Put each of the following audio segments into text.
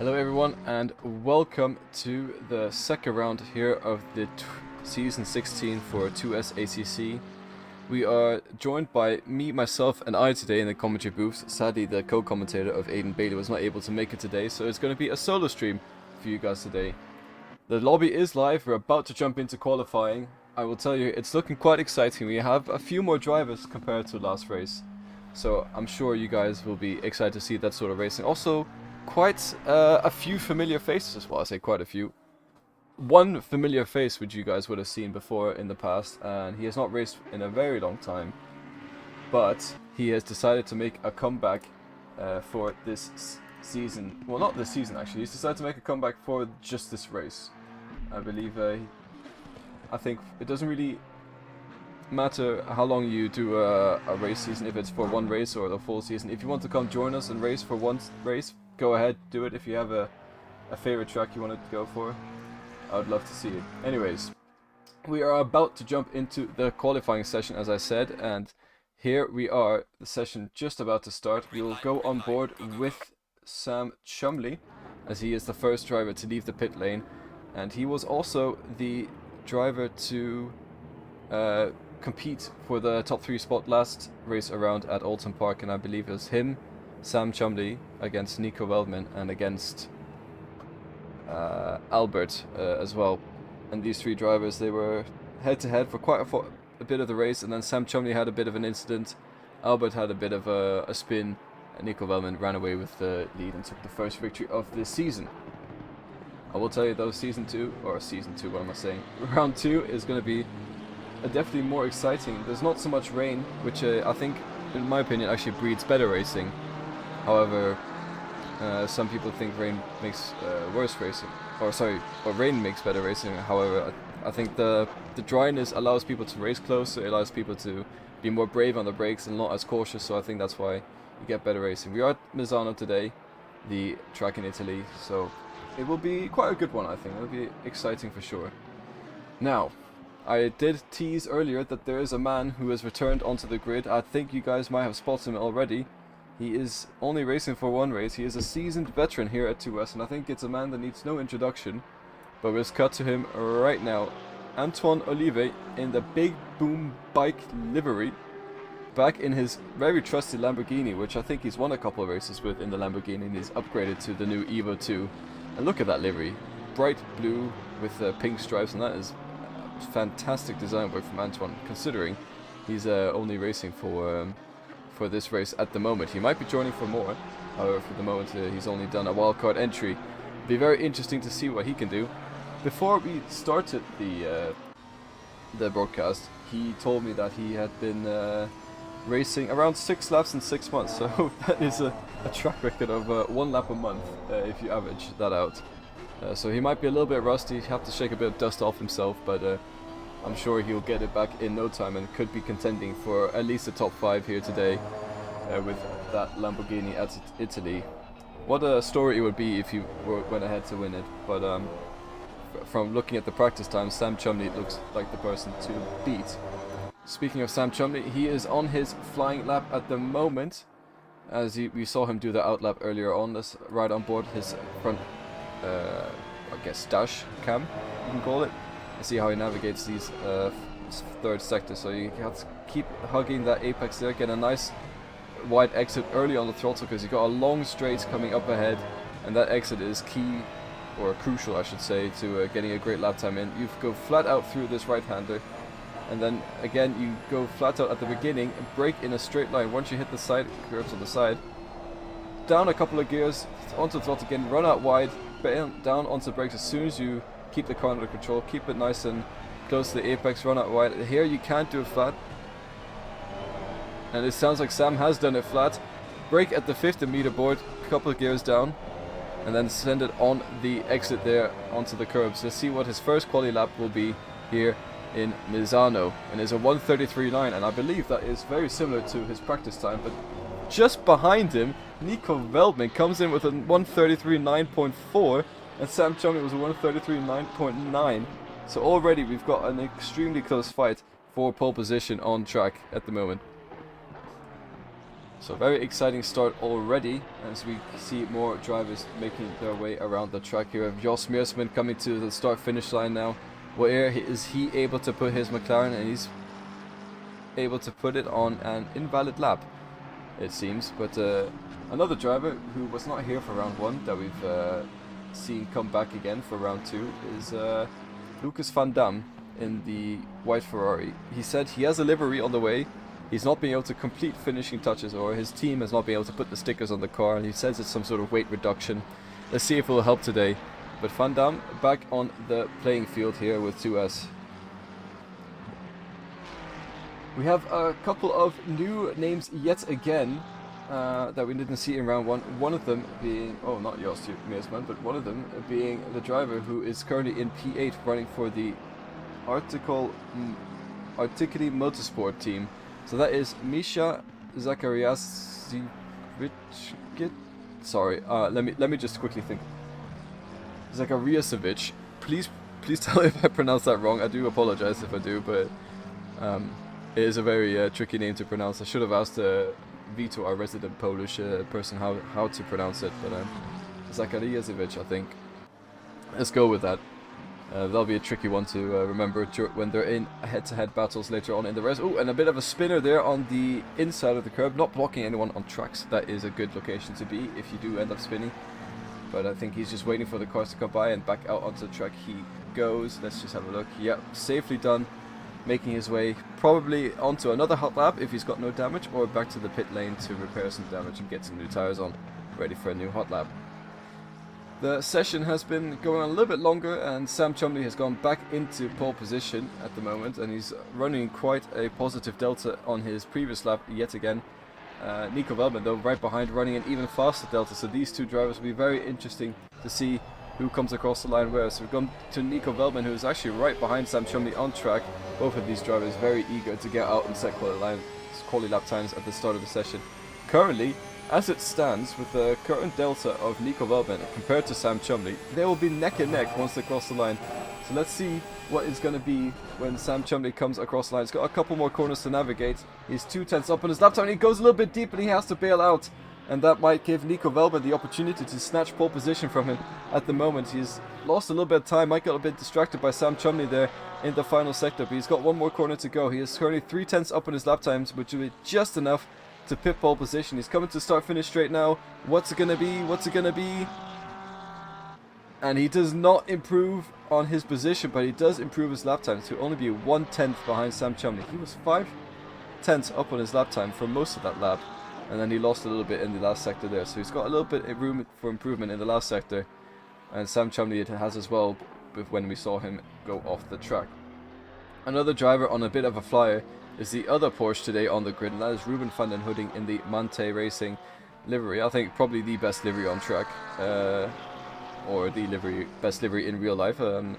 Hello everyone and welcome to the second round here of the season 16 for 2S ACC. We are joined by me, myself and I today in the commentary booth. Sadly the co-commentator of Aiden Bailey was not able to make it today, so it's going to be a solo stream for you guys today. The lobby is live, we're about to jump into qualifying. I will tell you, it's looking quite exciting. We have a few more drivers compared to last race, so I'm sure you guys will be excited to see that sort of racing. Also, quite a few familiar faces as well. I say quite a few. One familiar face which you guys would have seen before in the past, and he has not raced in a very long time, but he has decided to make a comeback for this season. Well, not this season actually. He's decided to make a comeback for just this race. I believe. I think it doesn't really matter how long you do a race season, if it's for one race or the full season. If you want to come join us and race for one race, go ahead, do it. If you have a favorite track you want to go for, I would love to see it. Anyways, we are about to jump into the qualifying session, as I said, and here we are, the session just about to start. We will go on board with Sam Chumley, as he is the first driver to leave the pit lane, and he was also the driver to compete for the top 3 spot last race around at Alton Park, and I believe it was him, Sam Chumley, against Nico Weldman and against Albert as well. And these 3 drivers, they were head to head for quite a bit of the race, and then Sam Chumley had a bit of an incident, Albert had a bit of a spin, and Nico Weldman ran away with the lead and took the first victory of this season. I will tell you though, what am I saying? Round 2 is going to be definitely more exciting. There's not so much rain, which I think, in my opinion, actually breeds better racing. However, some people think rain makes worse racing, or rain makes better racing. However, I think the dryness allows people to race closer, it allows people to be more brave on the brakes and not as cautious, so I think that's why you get better racing. We are at Misano today, the track in Italy, so it will be quite a good one, I think. It will be exciting for sure. Now, I did tease earlier that there is a man who has returned onto the grid. I think you guys might have spotted him already. He is only racing for one race. He is a seasoned veteran here at 2S, and I think it's a man that needs no introduction. But we'll cut to him right now. Antoine Olive in the Big Boom Bike livery, back in his very trusty Lamborghini, which I think he's won a couple of races with in the Lamborghini, and he's upgraded to the new Evo 2. And look at that livery, bright blue with pink stripes, and that is fantastic design work from Antoine, considering he's only racing for this race at the moment. He might be joining for more, however for the moment he's only done a wildcard entry. It'll be very interesting to see what he can do. Before we started the broadcast, he told me that he had been racing around 6 laps in 6 months, so that is a track record of 1 lap a month if you average that out. So he might be a little bit rusty, have to shake a bit of dust off himself, but I'm sure he'll get it back in no time and could be contending for at least the top 5 here today with that Lamborghini at Italy. What a story it would be if he went ahead to win it, but from looking at the practice time, Sam Chumley looks like the person to beat. Speaking of Sam Chumley, he is on his flying lap at the moment, as we saw him do the outlap earlier on. Let's ride on board his front I guess dash cam, you can call it, and see how he navigates these third sector. So you have to keep hugging that apex there, get a nice wide exit early on the throttle, because you've got a long straight coming up ahead, and that exit is key, or crucial I should say, to getting a great lap time in. You go flat out through this right-hander, and then again you go flat out at the beginning and brake in a straight line. Once you hit the side curves on the side, down a couple of gears, onto the throttle again, run out wide, down onto the brakes as soon as you keep the car under control, keep it nice and close to the apex, run out wide. Here you can't do it flat, and it sounds like Sam has done it flat. Brake at the 50-meter board, a couple of gears down, and then send it on the exit there onto the curbs. Let's see what his first quali lap will be here in Misano, and is a 1:33.9, and I believe that is very similar to his practice time. But just behind him, Nico Weldman comes in with a 1:33.9.4, and Sam Chumley was a 1:33.9.9. So already we've got an extremely close fight for pole position on track at the moment. So very exciting start already as we see more drivers making their way around the track here. We have Jos Meersman coming to the start-finish line now. Where is he able to put his McLaren, and he's able to put it on an invalid lap, it seems. But another driver who was not here for round 1 that we've seen come back again for round 2 is Lucas van Dam in the white Ferrari. He said he has a livery on the way. He's not been able to complete finishing touches, or his team has not been able to put the stickers on the car, and he says it's some sort of weight reduction. Let's see if it will help today. But Van Dam back on the playing field here with 2S. We have a couple of new names yet again that we didn't see in round 1. One of them being, oh, not Jos Meersman, but one of them being the driver who is currently in P8 running for the Articuli Motorsport team. So that is Misha Zakariasevich. Sorry, let me just quickly think. Zakariasevich. Please tell me if I pronounce that wrong. I do apologize if I do, but it is a very tricky name to pronounce. I should have asked Vito, our resident Polish person, how to pronounce it, but Zakariasevich, I think. Let's go with that. That'll be a tricky one to remember when they're in head-to-head battles later on in the race. Oh, and a bit of a spinner there on the inside of the curb, not blocking anyone on tracks. That is a good location to be if you do end up spinning. But I think he's just waiting for the cars to come by, and back out onto the track he goes. Let's just have a look. Yep, safely done. Making his way probably onto another hot lap if he's got no damage, or back to the pit lane to repair some damage and get some new tires on, ready for a new hot lap. The session has been going on a little bit longer, and Sam Chumley has gone back into pole position at the moment, and he's running quite a positive delta on his previous lap yet again. Nico Wellman, though, right behind, running an even faster delta, so these two drivers will be very interesting to see who comes across the line where. So we've gone to Nico Wellman, who is actually right behind Sam Chumley on track. Both of these drivers very eager to get out and set quality lap times at the start of the session. Currently, as it stands, with the current delta of Nico Wellman compared to Sam Chumley, they will be neck and neck once they cross the line. So let's see what it's going to be when Sam Chumley comes across the line. He's got a couple more corners to navigate. He's 2/10 up on his lap time, and he goes a little bit deep, and he has to bail out. And that might give Nico Wellman the opportunity to snatch pole position from him at the moment. He's lost a little bit of time, might get a bit distracted by Sam Chumley there in the final sector, but he's got one more corner to go. He is currently 3/10 up on his lap times, which will be just enough to pit pole position. He's coming to start finish straight now. What's it gonna be? What's it gonna be? And he does not improve on his position, but he does improve his lap time to only be 1/10 behind Sam Chumley. He was 5/10 up on his lap time for most of that lap, and then he lost a little bit in the last sector there. So he's got a little bit of room for improvement in the last sector, and Sam Chumley has as well when we saw him go off the track. Another driver on a bit of a flyer is the other Porsche today on the grid, and that is Ruben van den Hudding in the Mante Racing livery. I think probably the best livery on track, or the best livery in real life, and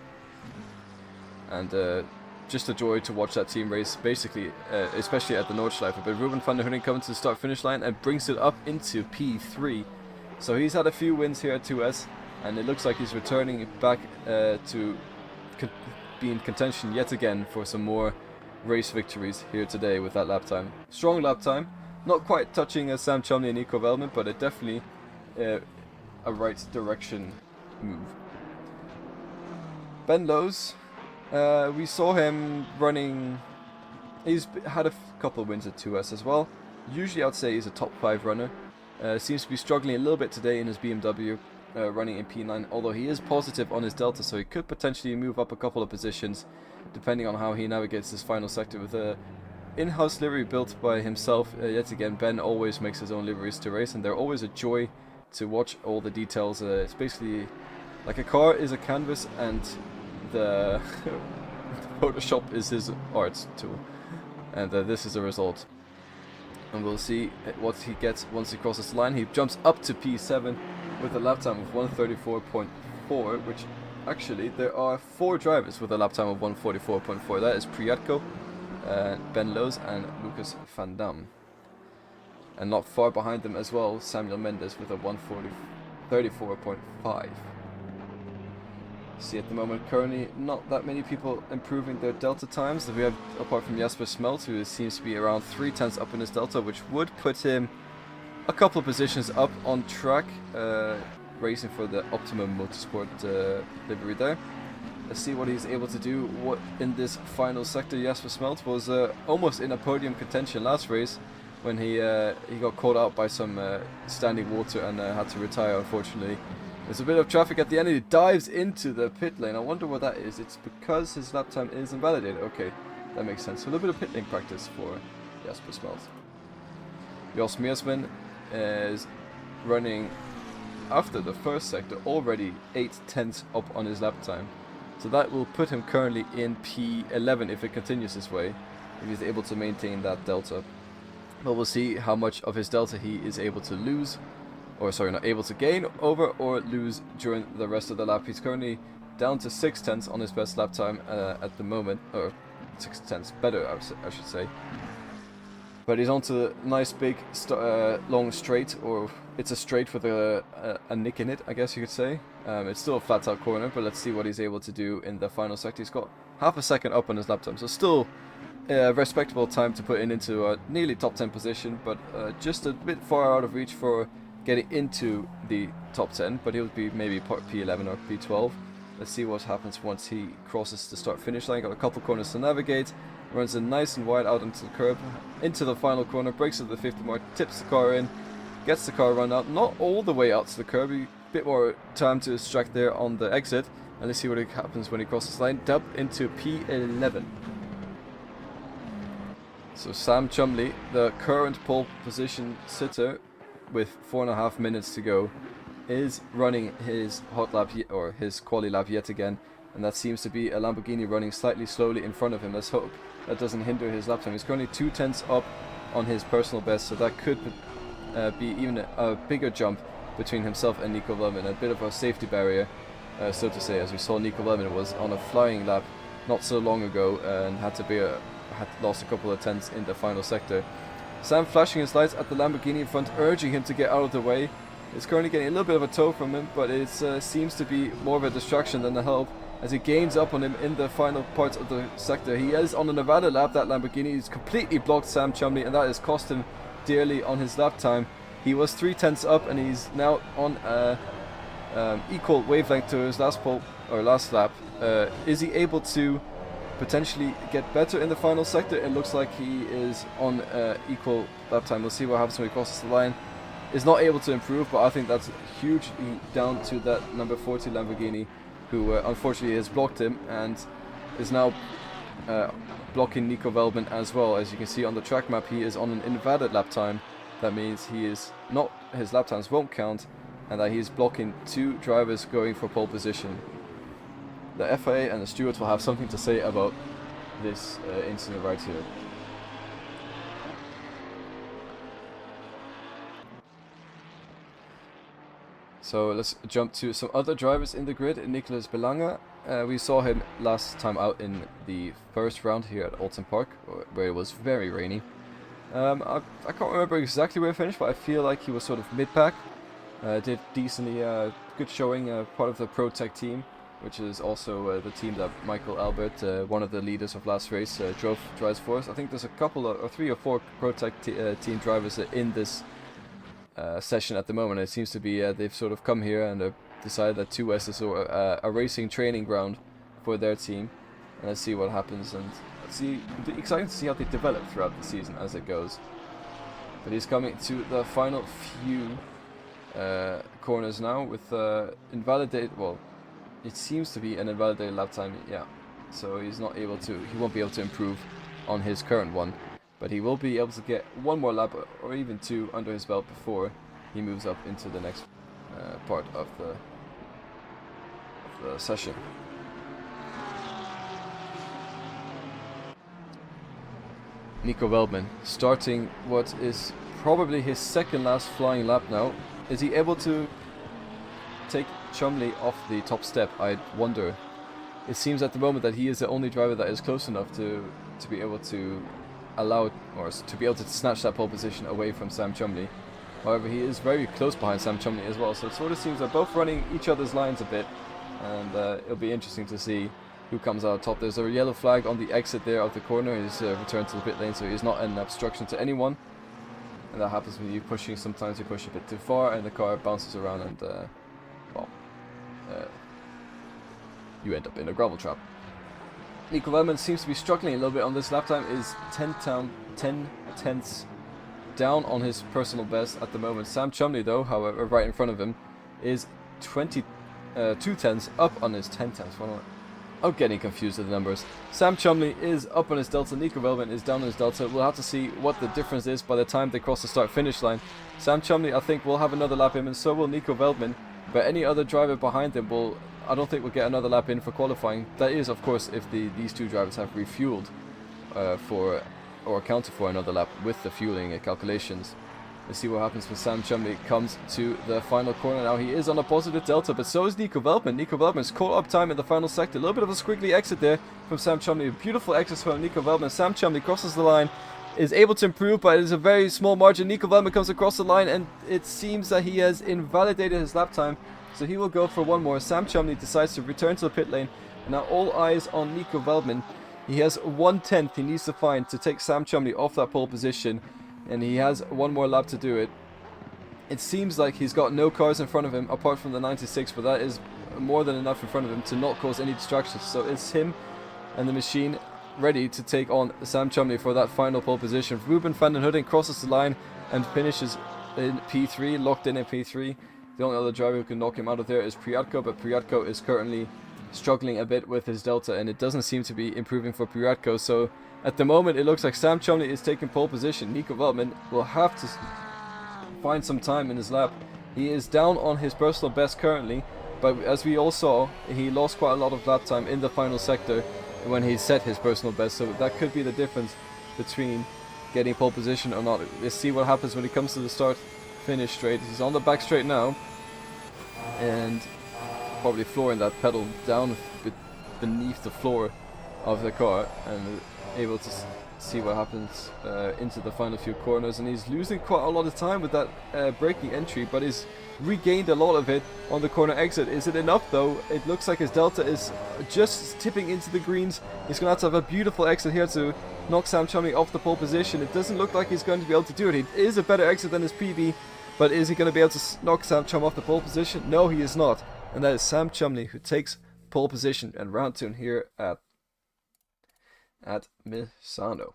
just a joy to watch that team race, basically, especially at the Nordschleife. But Ruben van den Hudding coming to the start-finish line and brings it up into P3. So he's had a few wins here at 2S, and it looks like he's returning back to be in contention yet again for some more race victories here today with that lap time. Strong lap time, not quite touching Sam Chumley and Nico Wellman, but definitely a right direction move. Ben Lowes, we saw him running. He's had a couple of wins at 2S as well. Usually I'd say he's a top 5 runner. Seems to be struggling a little bit today in his BMW, running in P9, although he is positive on his delta, so he could potentially move up a couple of positions depending on how he navigates this final sector with a in-house livery built by himself. Yet again, Ben always makes his own liveries to race, and they're always a joy to watch all the details. It's basically like a car is a canvas, and the Photoshop is his art tool, and this is the result. And we'll see what he gets once he crosses the line. He jumps up to P7 with a lap time of 134.4, which actually there are 4 drivers with a lap time of 144.4. That is Priatko, Ben Lowes and Lucas van Dam. And not far behind them as well, Samuel Mendes with a 134.5. See at the moment currently not that many people improving their delta times. We have, apart from Jasper Smelt, who seems to be around 3/10 up in his delta, which would put him a couple of positions up on track, racing for the Optimum Motorsport livery there. Let's see what he's able to do. What in this final sector, Jasper Smelt was almost in a podium contention last race when he got caught out by some standing water and had to retire, unfortunately. There's a bit of traffic at the end and he dives into the pit lane. I wonder what that is. It's because his lap time is invalidated. Okay, that makes sense. So a little bit of pit lane practice for Jasper Smelt. Jos Meersman is running after the first sector already 8/10 up on his lap time. So that will put him currently in P11 if it continues this way, if he's able to maintain that delta. But we'll see how much of his delta he is able to lose, or sorry, not able to gain over or lose during the rest of the lap. He's currently down to 6/10 on his best lap time at the moment, or 6/10 better I should say. But he's onto the nice big long straight, or it's a straight with a nick in it, I guess you could say. It's still a flat out corner, but let's see what he's able to do in the final sector. He's got half a second up on his lap time, so still a respectable time to put into a nearly top 10 position, but just a bit far out of reach for getting into the top 10, but he'll be maybe P11 or P12. Let's see what happens once he crosses the start-finish line. Got a couple corners to navigate, runs in nice and wide out into the curb, into the final corner, breaks at the 50 mark, tips the car in, gets the car run out, not all the way out to the curb, a bit more time to extract there on the exit, and let's see what happens when he crosses the line. Dub into P11. So Sam Chumley, the current pole position sitter with 4.5 minutes to go, is running his hot lap or his quali lap yet again, and that seems to be a Lamborghini running slightly slowly in front of him. Let's hope that doesn't hinder his lap time. He's currently 2/10 up on his personal best, so that could be even a bigger jump between himself and Nico Velman, a bit of a safety barrier, so to say, as we saw Nico Velman was on a flying lap not so long ago and had lost a couple of tenths in the final sector. Sam flashing his lights at the Lamborghini in front, urging him to get out of the way. It's currently getting a little bit of a tow from him, but it seems to be more of a distraction than a help as he gains up on him in the final parts of the sector. He is on a Nevada lap. That Lamborghini has completely blocked Sam Chumley, and that has cost him dearly on his lap time. He was 3/10 up, and he's now on equal wavelength to his last lap. Is he able to potentially get better in the final sector? It looks like he is on equal lap time. We'll see what happens when he crosses the line. Is not able to improve, but I think that's hugely down to that number 40 Lamborghini, who unfortunately has blocked him and is now blocking Nico Velman as well. As you can see on the track map, he is on an invalid lap time. That means his lap times won't count, and that he's blocking two drivers going for pole position. The FIA and the stewards will have something to say about this incident right here. So let's jump to some other drivers in the grid. Nicolas Belanga, we saw him last time out in the first round here at Alton Park, where it was very rainy. I can't remember exactly where he finished, but I feel like he was sort of mid-pack. Did decently, good showing, part of the Pro Tech team, which is also the team that Michael Albert, one of the leaders of last race, drives for us. I think there's a couple or 3 or 4 Pro Tech team drivers in this session at the moment. It seems to be they've sort of come here and decided that 2S is a racing training ground for their team. And let's see what happens, and it'll be exciting to see how they develop throughout the season as it goes. But he's coming to the final few corners now with invalidated. Well, it seems to be an invalidated lap time. Yeah, so he won't be able to improve on his current one. But he will be able to get one more lap or even 2 under his belt before he moves up into the next part of the session. Nico Velman starting what is probably his second last flying lap now. Is he able to take Chumley off the top step? I wonder. It seems at the moment that he is the only driver that is close enough to be able to snatch that pole position away from Sam Chumley. However, he is very close behind Sam Chumley as well, so it sort of seems they're both running each other's lines a bit, and it'll be interesting to see who comes out top. There's a yellow flag on the exit there of the corner. He's returned to the pit lane, so he's not an obstruction to anyone. And that happens when you're pushing. Sometimes you push a bit too far and the car bounces around and, well, you end up in a gravel trap. Nico Wellman seems to be struggling a little bit on this lap time. Is 10 tenths down on his personal best at the moment. Sam Chumley, though, however, right in front of him, is 2 tenths up on his 10 tenths. I'm getting confused with the numbers. Sam Chumley is up on his delta. Nico Wellman is down on his delta. We'll have to see what the difference is by the time they cross the start-finish line. Sam Chumley, I think, will have another lap in, and so will Nico Wellman. But any other driver behind them will, I don't think, will get another lap in for qualifying. That is, of course, if these two drivers have refueled or accounted for another lap with the fueling calculations. Let's see what happens when Sam Chumley comes to the final corner. Now he is on a positive delta, but so is Nico Wellman. Nico Wellman's caught up time in the final sector. A little bit of a squiggly exit there from Sam Chumley. A beautiful exit from Nico Wellman. Sam Chumley crosses the line, is able to improve, but it is a very small margin. Nico Wellman comes across the line, and it seems that he has invalidated his lap time, so he will go for one more. Sam Chumley decides to return to the pit lane, and now all eyes on Nico Wellman. He has 1/10 he needs to find to take Sam Chumley off that pole position, and he has one more lap to do it. It seems like he's got no cars in front of him apart from the 96, but that is more than enough in front of him to not cause any distractions. So it's him and the machine ready to take on Sam Chumley for that final pole position. Ruben van den Hooding crosses the line and finishes in P3, locked in P3. The only other driver who can knock him out of there is Priatko, but Priatko is currently struggling a bit with his delta, and it doesn't seem to be improving for Priatko. So at the moment it looks like Sam Chumley is taking pole position. Nico Wellman will have to find some time in his lap. He is down on his personal best currently, but as we all saw, he lost quite a lot of lap time in the final sector when he set his personal best, so that could be the difference between getting pole position or not. Let's see what happens when he comes to the start finish straight. He's on the back straight now, and probably flooring that pedal down beneath the floor of the car, and able to see what happens into the final few corners. And he's losing quite a lot of time with that braking entry, but he's regained a lot of it on the corner exit. Is it enough though? It looks like his delta is just tipping into the greens. He's going to have a beautiful exit here to knock Sam Chumley off the pole position. It doesn't look like he's going to be able to do it. It is a better exit than his PB, but is he going to be able to knock Sam Chumley off the pole position? No, he is not. And that is Sam Chumley who takes pole position and round 2 here at Misano.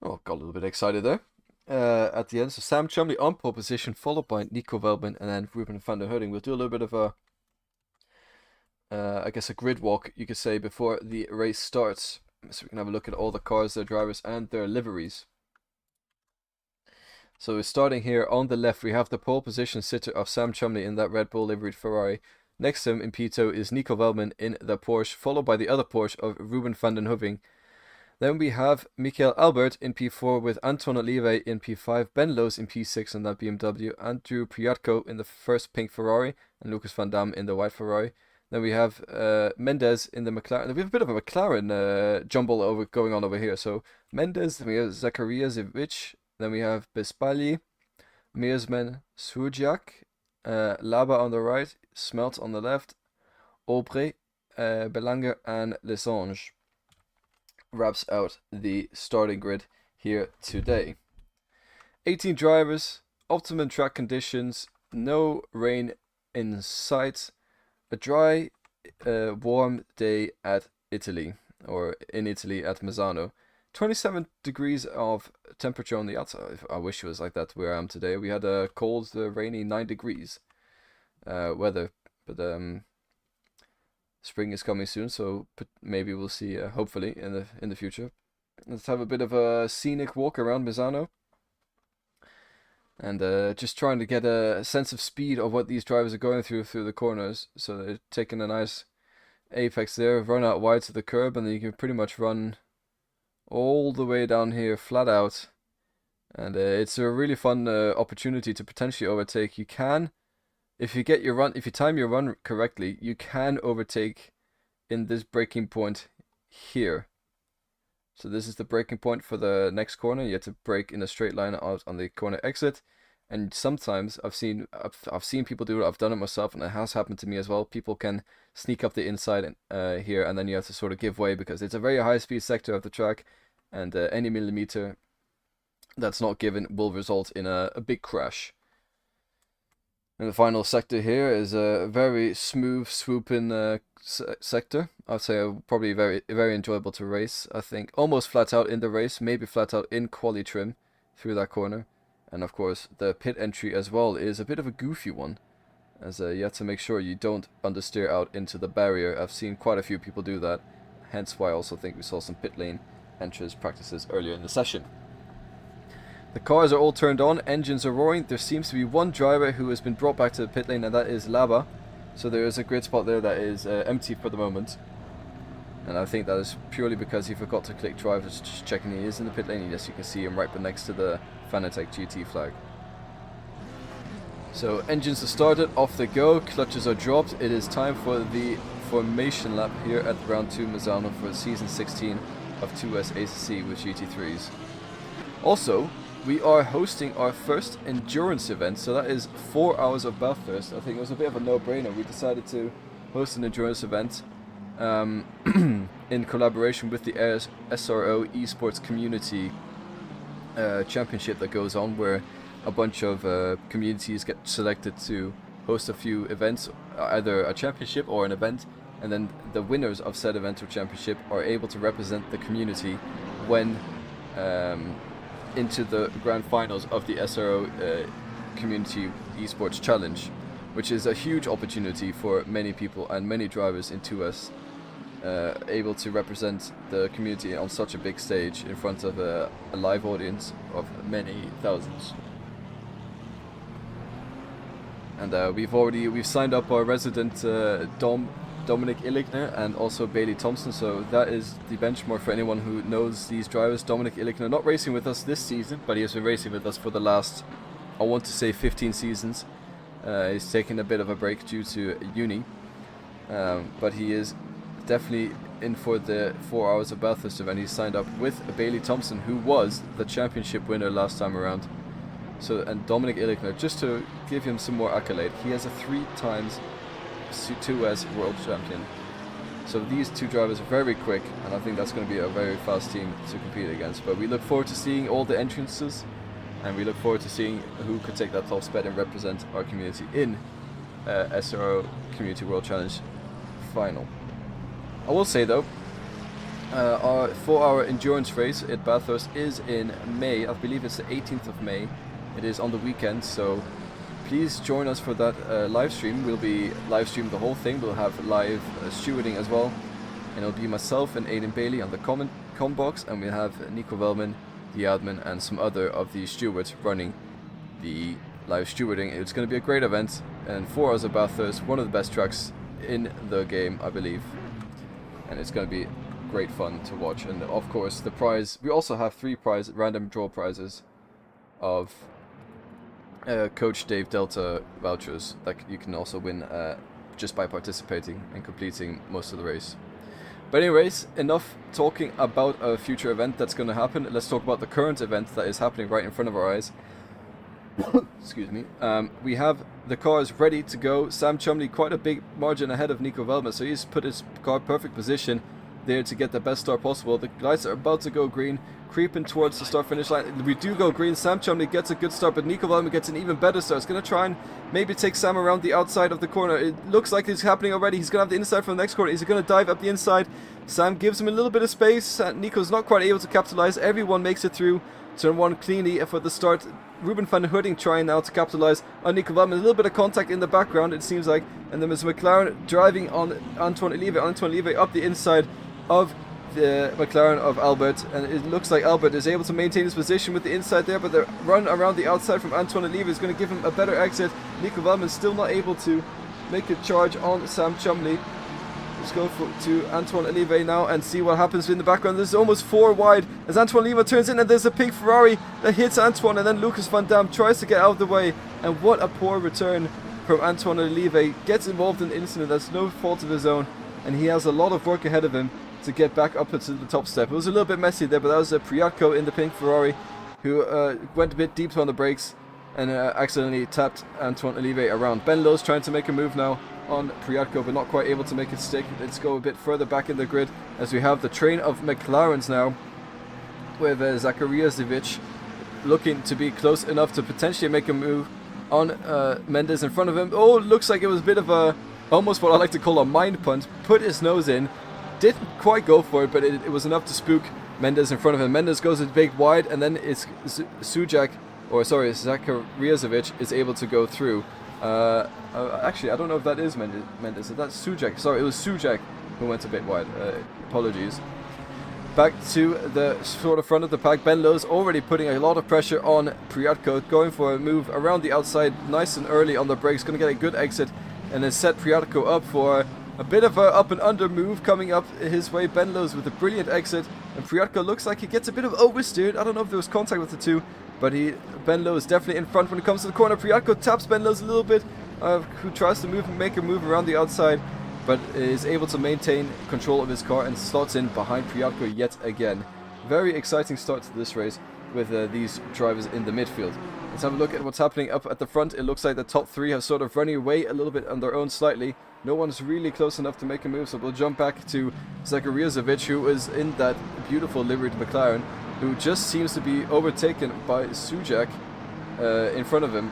Oh, got a little bit excited there. At the end, so Sam Chumley on pole position, followed by Nico Wellman and then Ruben van der Hooding. We'll do a little bit of a, I guess, a grid walk, you could say, before the race starts. So we can have a look at all the cars, their drivers, and their liveries. So we're starting here on the left. We have the pole position sitter of Sam Chumley in that Red Bull liveried Ferrari. Next to him in P2 is Nico Wellman in the Porsche, followed by the other Porsche of Ruben van den Hooding. Then we have Michael Albert in P4 with Anton Olive in P5, Ben Loos in P6 in that BMW, Andrew Priatko in the first pink Ferrari, and Lucas van Dam in the white Ferrari. Then we have Mendes in the McLaren. We have a bit of a McLaren jumble going on over here. So Mendes, then we have Zakariazevic, then we have Bespali, Meersman, Surjak, Laba on the right, Smelt on the left, Aubrey, Belanger, and Lesange wraps out the starting grid here today. 18 drivers, optimum track conditions, no rain in sight, a dry, warm day at Italy, or in Italy at Misano. 27 degrees of temperature on the outside. I wish it was like that where I am today. We had a cold, rainy 9 degrees weather, but spring is coming soon, so maybe we'll see, hopefully, in the future. Let's have a bit of a scenic walk around Misano. And just trying to get a sense of speed of what these drivers are going through the corners. So they're taking a nice apex there, run out wide to the curb, and then you can pretty much run all the way down here flat out. And it's a really fun opportunity to potentially overtake. You can, if you time your run correctly, you can overtake in this braking point here. So this is the braking point for the next corner. You have to brake in a straight line out on the corner exit, And sometimes I've seen people do it. I've done it myself, and it has happened to me as well. People can sneak up the inside here, and then you have to sort of give way because it's a very high-speed sector of the track, and any millimeter that's not given will result in a big crash. And the final sector here is a very smooth swoop-in sector. I'd say probably very enjoyable to race. I think almost flat out in the race, maybe flat out in quali trim through that corner. And of course, the pit entry as well is a bit of a goofy one, as you have to make sure you don't understeer out into the barrier. I've seen quite a few people do that, hence why I also think we saw some pit lane entrance practices earlier in the session. The cars are all turned on, engines are roaring. There seems to be one driver who has been brought back to the pit lane, and that is Laba. So there is a grid spot there that is empty for the moment. And I think that is purely because he forgot to click drive. Just checking he is in the pit lane. Yes, you can see him right next to the Fanatec GT flag. So engines are started, off they go, clutches are dropped. It is time for the formation lap here at round 2 Misano for season 16 of 2S ACC with GT3s. Also, we are hosting our first endurance event, so that is 4 hours of Bathurst. I think it was a bit of a no-brainer. We decided to host an endurance event in collaboration with the SRO Esports Community Championship that goes on, where a bunch of communities get selected to host a few events, either a championship or an event, and then the winners of said event or championship are able to represent the community when into the grand finals of the SRO Community Esports Challenge, which is a huge opportunity for many people and many drivers in 2S, able to represent the community on such a big stage in front of a live audience of many thousands. And we've signed up our resident Dominic Illigner and also Bailey Thompson, so that is the benchmark for anyone who knows these drivers. Dominic Illigner not racing with us this season, but he has been racing with us for the last, I want to say, 15 seasons. He's taken a bit of a break due to uni, but he is definitely in for the 4 hours of Bathurst event. He's signed up with Bailey Thompson, who was the championship winner last time around. So, and Dominic Illigner, just to give him some more accolade, he has a 3 times 2S world champion. So these two drivers are very quick, and I think that's going to be a very fast team to compete against. But we look forward to seeing all the entrances, and we look forward to seeing who could take that top spot and represent our community in SRO Community World Challenge final. I will say though, our 4-hour endurance race at Bathurst is in May. I believe it's the 18th of May. It is on the weekend, so please join us for that live stream. We'll be live streaming the whole thing. We'll have live stewarding as well, and it'll be myself and Aidan Bailey on the com box, and we'll have Nico Wellman, the admin, and some other of the stewards running the live stewarding. It's going to be a great event, and 4 hours of Bathurst, one of the best tracks in the game, I believe, and it's going to be great fun to watch. And of course, the prize, we also have 3 random draw prizes of Coach Dave Delta vouchers that you can also win just by participating and completing most of the race. But anyways, enough talking about a future event that's going to happen. Let's talk about the current event that is happening right in front of our eyes. Excuse me. We have the cars ready to go. Sam Chumley quite a big margin ahead of Nico Wellman, so he's put his car perfect position there to get the best start possible. The lights are about to go green, creeping towards the start finish line. We do go green. Sam Chumley gets a good start, but Nico Wellman gets an even better start. He's going to try and maybe take Sam around the outside of the corner. It looks like it's happening already. He's going to have the inside from the next corner. He's going to dive up the inside. Sam gives him a little bit of space. Nico's not quite able to capitalize. Everyone makes it through turn 1 cleanly for the start. Ruben van Hooding trying now to capitalize on Nico Wellman. A little bit of contact in the background, it seems like. And then there's McLaren driving on Antoine Olive. Antoine Olive up the inside of the McLaren of Albert, and it looks like Albert is able to maintain his position with the inside there, but the run around the outside from Antoine Olive is going to give him a better exit. Nico Wellman still not able to make a charge on Sam Chumley. Let's go to Antoine Olive now and see what happens in the background. There's almost 4 wide as Antoine Olive turns in, and there's a pink Ferrari that hits Antoine, and then Lucas Van Dam tries to get out of the way, and what a poor return from Antoine Olive. Gets involved in an incident that's no fault of his own, and he has a lot of work ahead of him to get back up into the top step. It was a little bit messy there, but that was a Priatko in the pink Ferrari who went a bit deep on the brakes and accidentally tapped Antoine Olivier around. Ben Lowe's trying to make a move now on Priatko, but not quite able to make it stick. Let's go a bit further back in the grid as we have the train of McLarens now, with Zakariasevic looking to be close enough to potentially make a move on Mendes in front of him. Oh, looks like it was a bit of a, almost what I like to call a mind punt. Put his nose in, didn't quite go for it, but it was enough to spook Mendes in front of him. Mendes goes a big wide, and then it's Zakariasevic is able to go through. Actually, I don't know if that is Mendes. That's Sujak. Sorry, it was Sujak who went a bit wide. Apologies. Back to the sort of front of the pack. Ben Lowe's already putting a lot of pressure on Priatko, going for a move around the outside nice and early on the brakes. Going to get a good exit and then set Priatko up for a bit of a up and under move coming up his way. Ben Lowe's with a brilliant exit, and Priatko looks like he gets a bit of oversteered. I don't know if there was contact with the two, but Ben Lowe is definitely in front when it comes to the corner. Priatko taps Ben Lowe's a little bit, who tries to make a move around the outside, but is able to maintain control of his car and slots in behind Priatko yet again. Very exciting start to this race with these drivers in the midfield. Let's have a look at what's happening up at the front. It looks like the top three have sort of running away a little bit on their own slightly. No one's really close enough to make a move, so we'll jump back to Zakariasevic, who is in that beautiful liveried McLaren, who just seems to be overtaken by Sujak in front of him.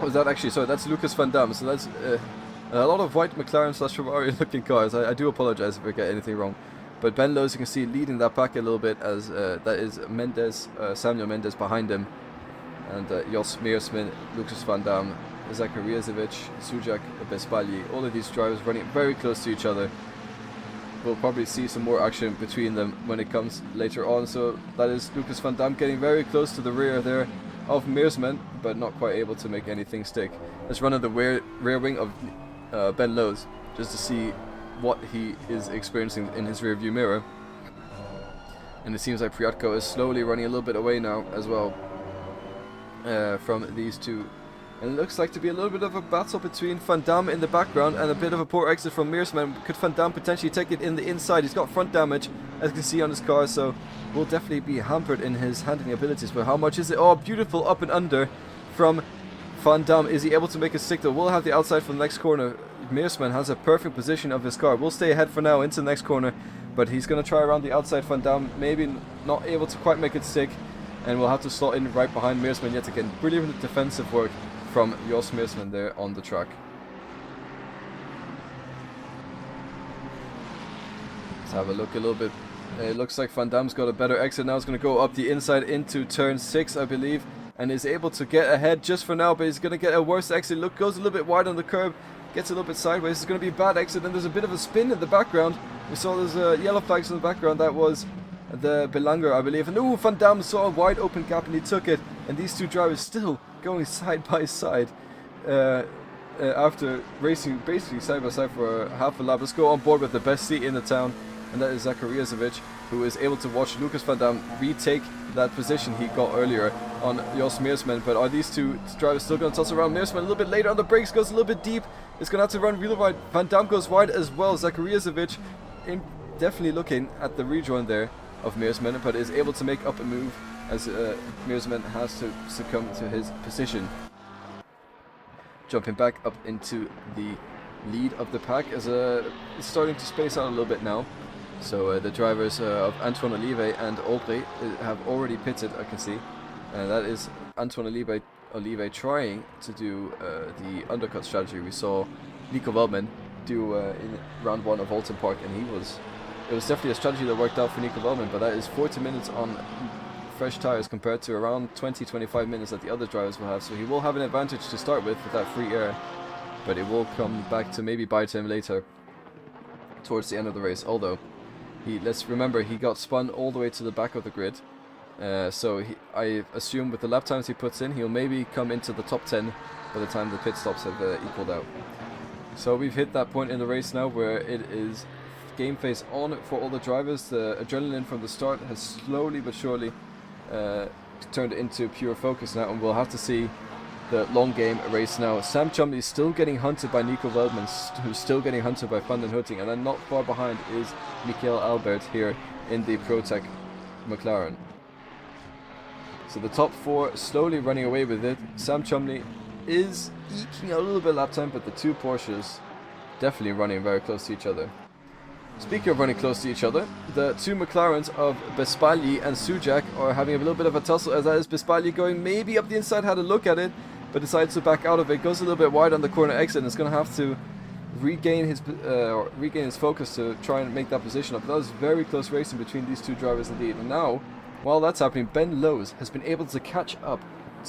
Was that actually? Sorry, that's Lucas Van Dam. So that's a lot of white McLaren / Ferrari looking cars. I do apologize if I get anything wrong. But Ben Lowe, as you can see, leading that pack a little bit, as that is Mendes, Samuel Mendes behind him. And Jos Meersman, Lucas Van Dam, Zakariasevic, Sujak Bespalji. All of these drivers running very close to each other. We'll probably see some more action between them when it comes later on. So that is Lucas Van Dam getting very close to the rear there of Meersman, but not quite able to make anything stick. Let's run on the rear wing of Ben Lowe's just to see what he is experiencing in his rear view mirror. And it seems like Priatko is slowly running a little bit away now as well from these two. And it looks like to be a little bit of a battle between Van Dam in the background and a bit of a poor exit from Meersman. Could Van Dam potentially take it in the inside? He's got front damage, as you can see on his car, so will definitely be hampered in his handling abilities. But how much is it? Oh, beautiful up and under from Van Dam. Is he able to make a stick though? We'll have the outside for the next corner. Meersman has a perfect position of his car. We'll stay ahead for now into the next corner, but he's going to try around the outside. Van Dam maybe not able to quite make it stick, and we'll have to slot in right behind Meersman yet again. Brilliant defensive work from Jos Meersman there on the track. Let's have a look a little bit. It looks like Van Dam's got a better exit now. He's going to go up the inside into turn 6, I believe, and is able to get ahead just for now, but he's going to get a worse exit. Look, goes a little bit wide on the curb, gets a little bit sideways. It's going to be a bad exit, and there's a bit of a spin in the background. We saw there's yellow flags in the background. That was the Belanger, I believe. And ooh, Van Dam saw a wide open gap and he took it. And these two drivers still going side by side after racing basically side by side for half a lap. Let's go on board with the best seat in the town, and that is Zakariasevic, who is able to watch Lucas Van Dam retake that position he got earlier on Jos Meersman. But are these two drivers still going to toss around? Meersman a little bit later on the brakes, goes a little bit deep. It's going to have to run really wide. Van Dam goes wide as well. Zakariasevic definitely looking at the rejoin there of Meersman, but is able to make up a move as Meersman has to succumb to his position. Jumping back up into the lead of the pack as it's starting to space out a little bit now. So the drivers of Antoine Olivier and Aubry have already pitted, I can see. And that is Antoine Olivier trying to do the undercut strategy we saw Nico Wellman do in round 1 of Alton Park, and it was definitely a strategy that worked out for Nico Wellman, but that is 40 minutes on fresh tires compared to around 20-25 minutes that the other drivers will have. So he will have an advantage to start with that free air, but it will come back to maybe bite him later towards the end of the race. Although let's remember, he got spun all the way to the back of the grid, so I assume with the lap times he puts in, he'll maybe come into the top 10 by the time the pit stops have equaled out. So we've hit that point in the race now where it is game face on for all the drivers. The adrenaline from the start has slowly but surely turned into pure focus now, and we'll have to see the long game race now. Sam Chumley is still getting hunted by Nico Wellman, who's still getting hunted by Van den Hutting, and then not far behind is Michael Albert here in the ProTech McLaren. So the top 4 slowly running away with it. Sam Chumley is eking a little bit of lap time, but the 2 Porsches definitely running very close to each other. Speaking of running close to each other, the 2 McLarens of Bespagli and Sujak are having a little bit of a tussle, as that is Bespagli going maybe up the inside, had a look at it, but decides to back out of it, goes a little bit wide on the corner exit, and is going to have to regain his focus to try and make that position up. That was very close racing between these 2 drivers indeed. And now, while that's happening, Ben Lowes has been able to catch up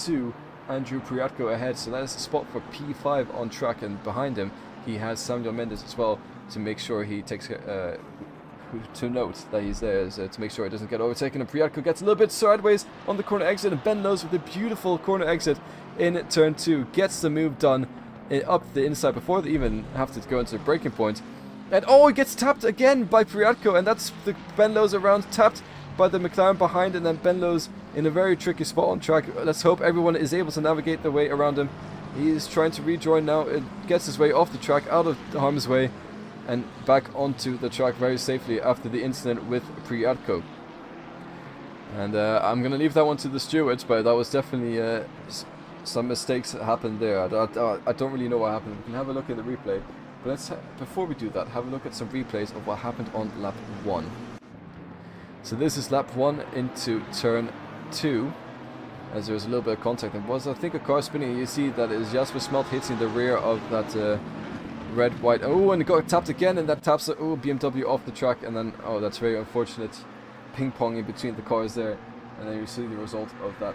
to Andrew Priatko ahead, so that is a spot for P5 on track, and behind him he has Samuel Mendes as well, to make sure he takes to note that he's there, to make sure he doesn't get overtaken. And Priatko gets a little bit sideways on the corner exit, and Ben Lowes with a beautiful corner exit in turn 2 gets the move done up the inside before they even have to go into the braking point. And oh, it gets tapped again by Priatko, and that's the Ben Lowes around, tapped by the McLaren behind, and then Ben Lowes in a very tricky spot on track. Let's hope everyone is able to navigate their way around him. He is trying to rejoin now. It gets his way off the track, out of harm's way, and back onto the track very safely after the incident with Priatko. And I'm going to leave that one to the stewards, but that was definitely some mistakes that happened there. I don't really know what happened. We can have a look at the replay. But let's, before we do that, have a look at some replays of what happened on lap 1. So this is lap 1 into turn 2. As there was a little bit of contact. There was, I think, a car spinning. You see that is Jasper Smelt hitting the rear of that red, white. Oh, and it got tapped again, and that taps the BMW off the track. And then, oh, that's very unfortunate. Ping-ponging between the cars there. And then you see the result of that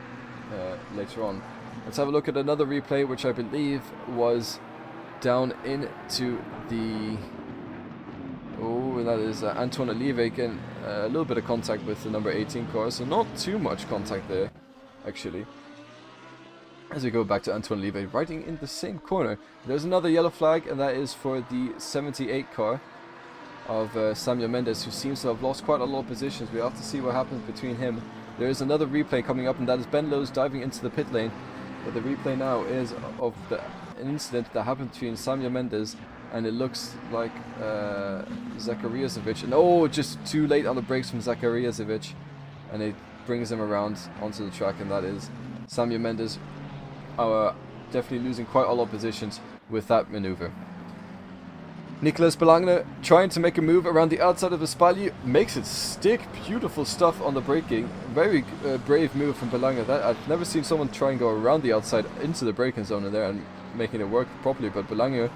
later on. Let's have a look at another replay, which I believe was down into the... Oh, that is Antoine Olive again. A little bit of contact with the number 18 car, so not too much contact there, actually. As we go back to Antoine Olive, riding in the same corner. There's another yellow flag, and that is for the 78 car of Samuel Mendes, who seems to have lost quite a lot of positions. We have to see what happens between him. There is another replay coming up, and that is Ben Lowes diving into the pit lane. But the replay now is of an incident that happened between Samuel Mendes, and it looks like Zakariasevic. And oh, just too late on the brakes from Zakariasevic, and it brings him around onto the track, and that is Samuel Mendes definitely losing quite a lot of positions with that maneuver. Nicolas Belagna trying to make a move around the outside of the Spagli, makes it stick. Beautiful stuff on the braking. Very brave move from Belagna. That I've never seen someone try and go around the outside into the braking zone in there and making it work properly, but Belagna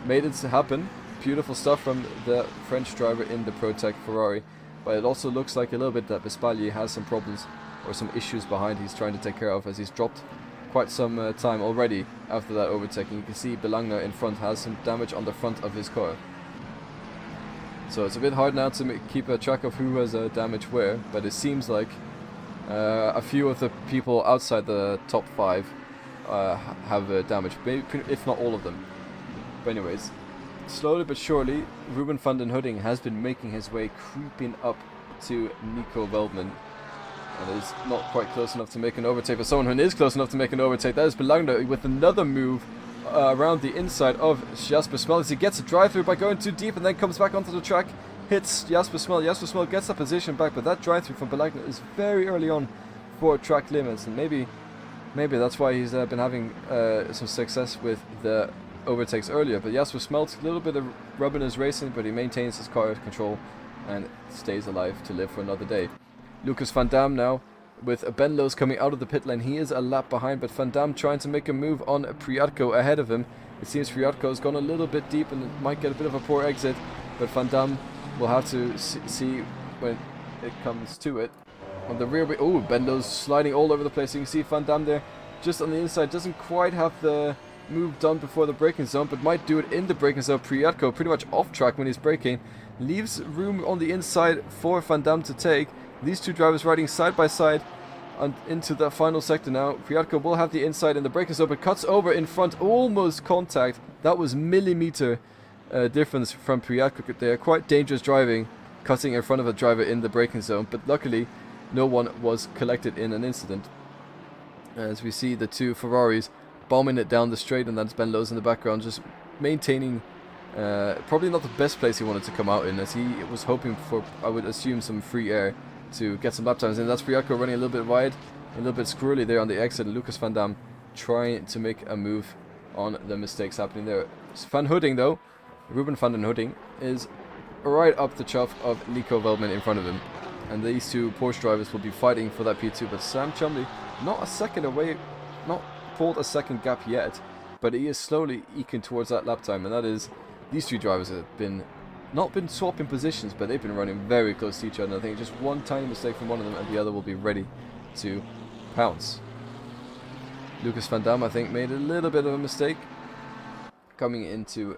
made it happen. Beautiful stuff from the French driver in the ProTech Ferrari. But it also looks like a little bit that Bespagli has some problems or some issues behind he's trying to take care of, as he's dropped quite some time already after that overtaking. You can see Belagna in front has some damage on the front of his car. So it's a bit hard now to keep a track of who has damage where, but it seems like a few of the people outside the top 5 have damage, if not all of them. But anyways, slowly but surely, Ruben van den Hudding has been making his way, creeping up to Nico Veldman. And is not quite close enough to make an overtake, but someone who is close enough to make an overtake, that is Belagna with another move around the inside of Jasper Smelt, as he gets a drive-through by going too deep and then comes back onto the track, hits Jasper Smelt. Jasper Smelt gets that position back, but that drive-through from Belagna is very early on for track limits, and maybe that's why he's been having some success with the overtakes earlier. But Jasper Smelt, a little bit of rubbing his racing, but he maintains his car control and stays alive to live for another day. Lucas Van Dam now with Ben Lowes coming out of the pit lane. He is a lap behind, but Van Dam trying to make a move on Priatko ahead of him. It seems Priatko has gone a little bit deep and might get a bit of a poor exit, but Van Dam will have to see when it comes to it. On the rear, oh, Ben Lowes sliding all over the place. You can see Van Dam there just on the inside, doesn't quite have the move done before the braking zone, but might do it in the braking zone. Priatko pretty much off track when he's braking, leaves room on the inside for Van Dam to take. These two drivers riding side by side into the final sector now. Priatko will have the inside in the braking zone, but cuts over in front, almost contact. That was millimeter difference from Priatko. They are quite dangerous driving, cutting in front of a driver in the braking zone, but luckily no one was collected in an incident. As we see the two Ferraris bombing it down the straight, and that's Ben Lowes in the background, just maintaining probably not the best place he wanted to come out in, as he was hoping for, I would assume, some free air. to get some lap times in. That's Priatko running a little bit wide, a little bit squirrely there on the exit. Lucas Van Dam trying to make a move on the mistakes happening there. Van Hooding though, Ruben van den Hooding, is right up the chuff of Nico Veldman in front of him. And these two Porsche drivers will be fighting for that P2, but Sam Chumley not a second away, not pulled a second gap yet, but he is slowly eking towards that lap time, and that is, these two drivers have not been swapping positions, but they've been running very close to each other. I think just one tiny mistake from one of them and the other will be ready to pounce. Lucas Van Dam, I think, made a little bit of a mistake coming into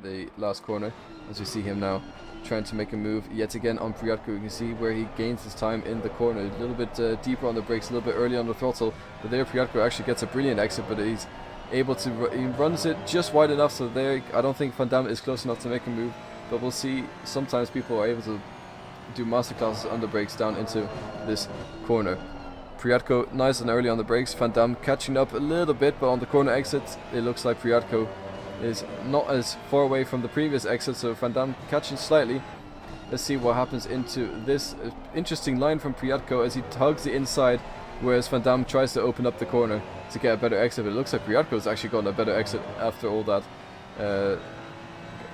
the last corner, as you see him now trying to make a move yet again on Priatko. You can see where he gains his time in the corner, a little bit deeper on the brakes, a little bit early on the throttle, but there Priatko actually gets a brilliant exit, but he's able to, he runs it just wide enough, so there I don't think Van Dam is close enough to make a move, but we'll see. Sometimes people are able to do masterclasses on the brakes down into this corner. Priatko nice and early on the brakes, Van Dam catching up a little bit, but on the corner exits it looks like Priatko is not as far away from the previous exit, so Van Dam catching slightly. Let's see what happens into this interesting line from Priatko as he tugs the inside, whereas Van Dam tries to open up the corner to get a better exit, but it looks like Priatko's actually gotten a better exit after all that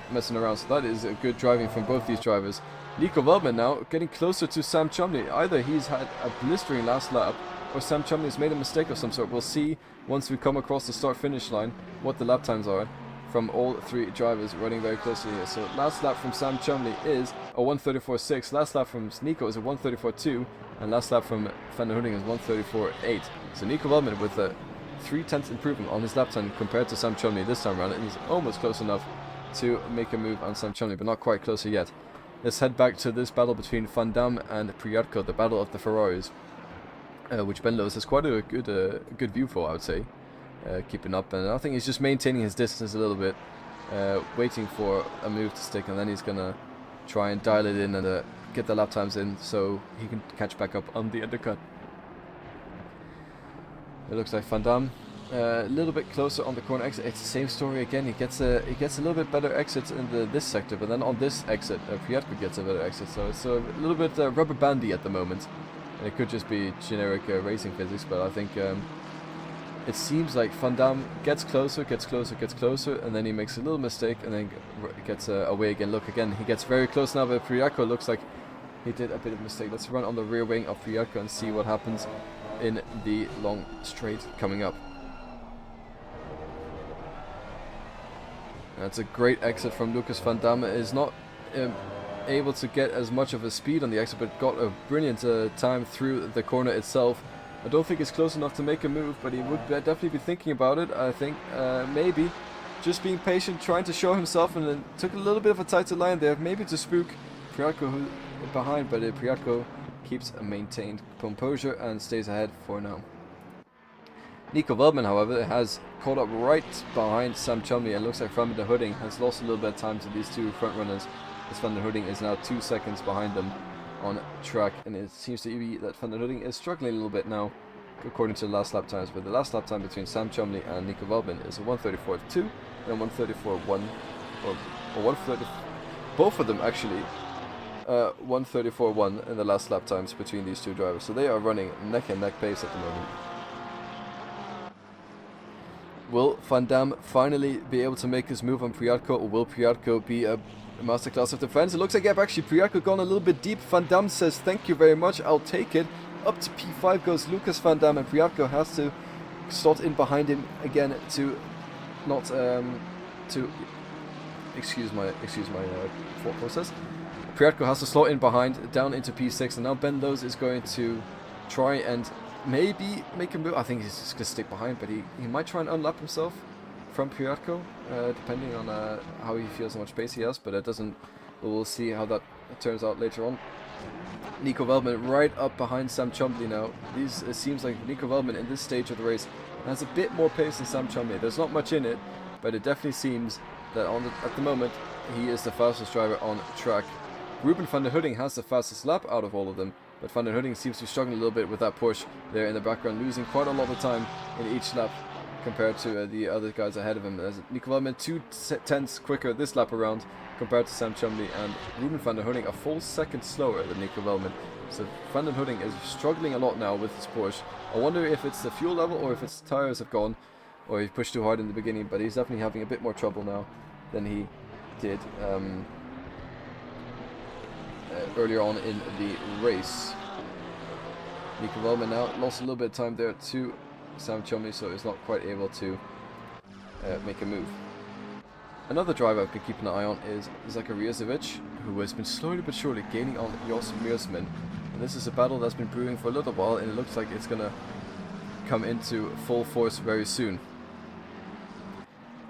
messing around, so that is a good driving from both these drivers. Nico Veldman now getting closer to Sam Chumley. Either he's had a blistering last lap, or Sam Chumley has made a mistake of some sort. We'll see once we come across the start-finish line what the lap times are from all three drivers running very closely here. So last lap from Sam Chumley is a 1:34.6, last lap from Nico is a 1:34.2, and last lap from Van der Hooding is 1:34.8. So Nico Veldman with a 0.3 improvement on his lap time compared to Sam Chumley this time around, and he's almost close enough to make a move on Sam Chumley, but not quite closer yet. Let's head back to this battle between Van Dam and Priatko, the battle of the Ferraris, which Ben Lewis has quite a good view for, I would say. Keeping up, and I think he's just maintaining his distance a little bit, waiting for a move to stick, and then he's gonna try and dial it in and get the lap times in so he can catch back up on the undercut. It looks like Van Dam a little bit closer on the corner exit. It's the same story again. He gets a little bit better exits in this sector, but then on this exit, Priatko gets a better exit. So it's a little bit rubber bandy at the moment, and it could just be generic racing physics. But I think it seems like Van Dam gets closer, and then he makes a little mistake, and then gets away again. Look again, he gets very close now, but Priatko looks like he did a bit of a mistake. Let's run on the rear wing of Priatko and see what happens in the long straight coming up. That's a great exit from Lucas Van Dam. Is not able to get as much of a speed on the exit, but got a brilliant time through the corner itself. I don't think it's close enough to make a move, but he would definitely be thinking about it. I think maybe just being patient, trying to show himself, and then took a little bit of a tighter line there, maybe to spook Priatko who behind, but Priatko keeps a maintained composure and stays ahead for now. Nico Veldman, however, has caught up right behind Sam Chumley, and looks like Van der Hooding has lost a little bit of time to these two front runners, as Van der Hooding is now 2 seconds behind them on track, and it seems to be that Van der Hooding is struggling a little bit now according to the last lap times, but the last lap time between Sam Chumley and Nico Veldman is a 1:34.2 and a 1:34.1, or 1:30, both of them actually 1:34.1 in the last lap times between these two drivers, so they are running neck and neck pace at the moment. Will Van Dam finally be able to make his move on Priatko, or will Priatko be a masterclass of defense? It looks like, yep, actually Priatko gone a little bit deep. Van Dam says, thank you very much, I'll take it. Up to P5 goes Lucas Van Dam, and Priatko has to slot in behind him again to not, to, excuse my thought process. Priatko has to slot in behind, down into P6, and now Ben Lewis is going to try and maybe make a move. I think he's just going to stick behind, but he might try and unlap himself from Priatko, depending on how he feels, how much pace he has, but it doesn't, we'll see how that turns out later on. Nico Veldman right up behind Sam Chumley now. It seems like Nico Veldman in this stage of the race has a bit more pace than Sam Chumley. There's not much in it, but it definitely seems that at the moment he is the fastest driver on track. Ruben van der Hooding has the fastest lap out of all of them, but Van der Hooding seems to be struggling a little bit with that push there in the background, losing quite a lot of time in each lap compared to the other guys ahead of him. As Nico Veldman 2/10 quicker this lap around compared to Sam Chumley, and Ruben van der Hooding a full second slower than Nico Veldman So Van den Hooding is struggling a lot now with his Porsche. I wonder if it's the fuel level or if its tires have gone, or he pushed too hard in the beginning, but he's definitely having a bit more trouble now than he did earlier on in the race. Nico Wellman now lost a little bit of time there to Sam Chumley, so he's not quite able to make a move. Another driver I've been keeping an eye on is Zakariazovic, who has been slowly but surely gaining on Jos Meersman. And this is a battle that's been brewing for a little while, and it looks like it's going to come into full force very soon.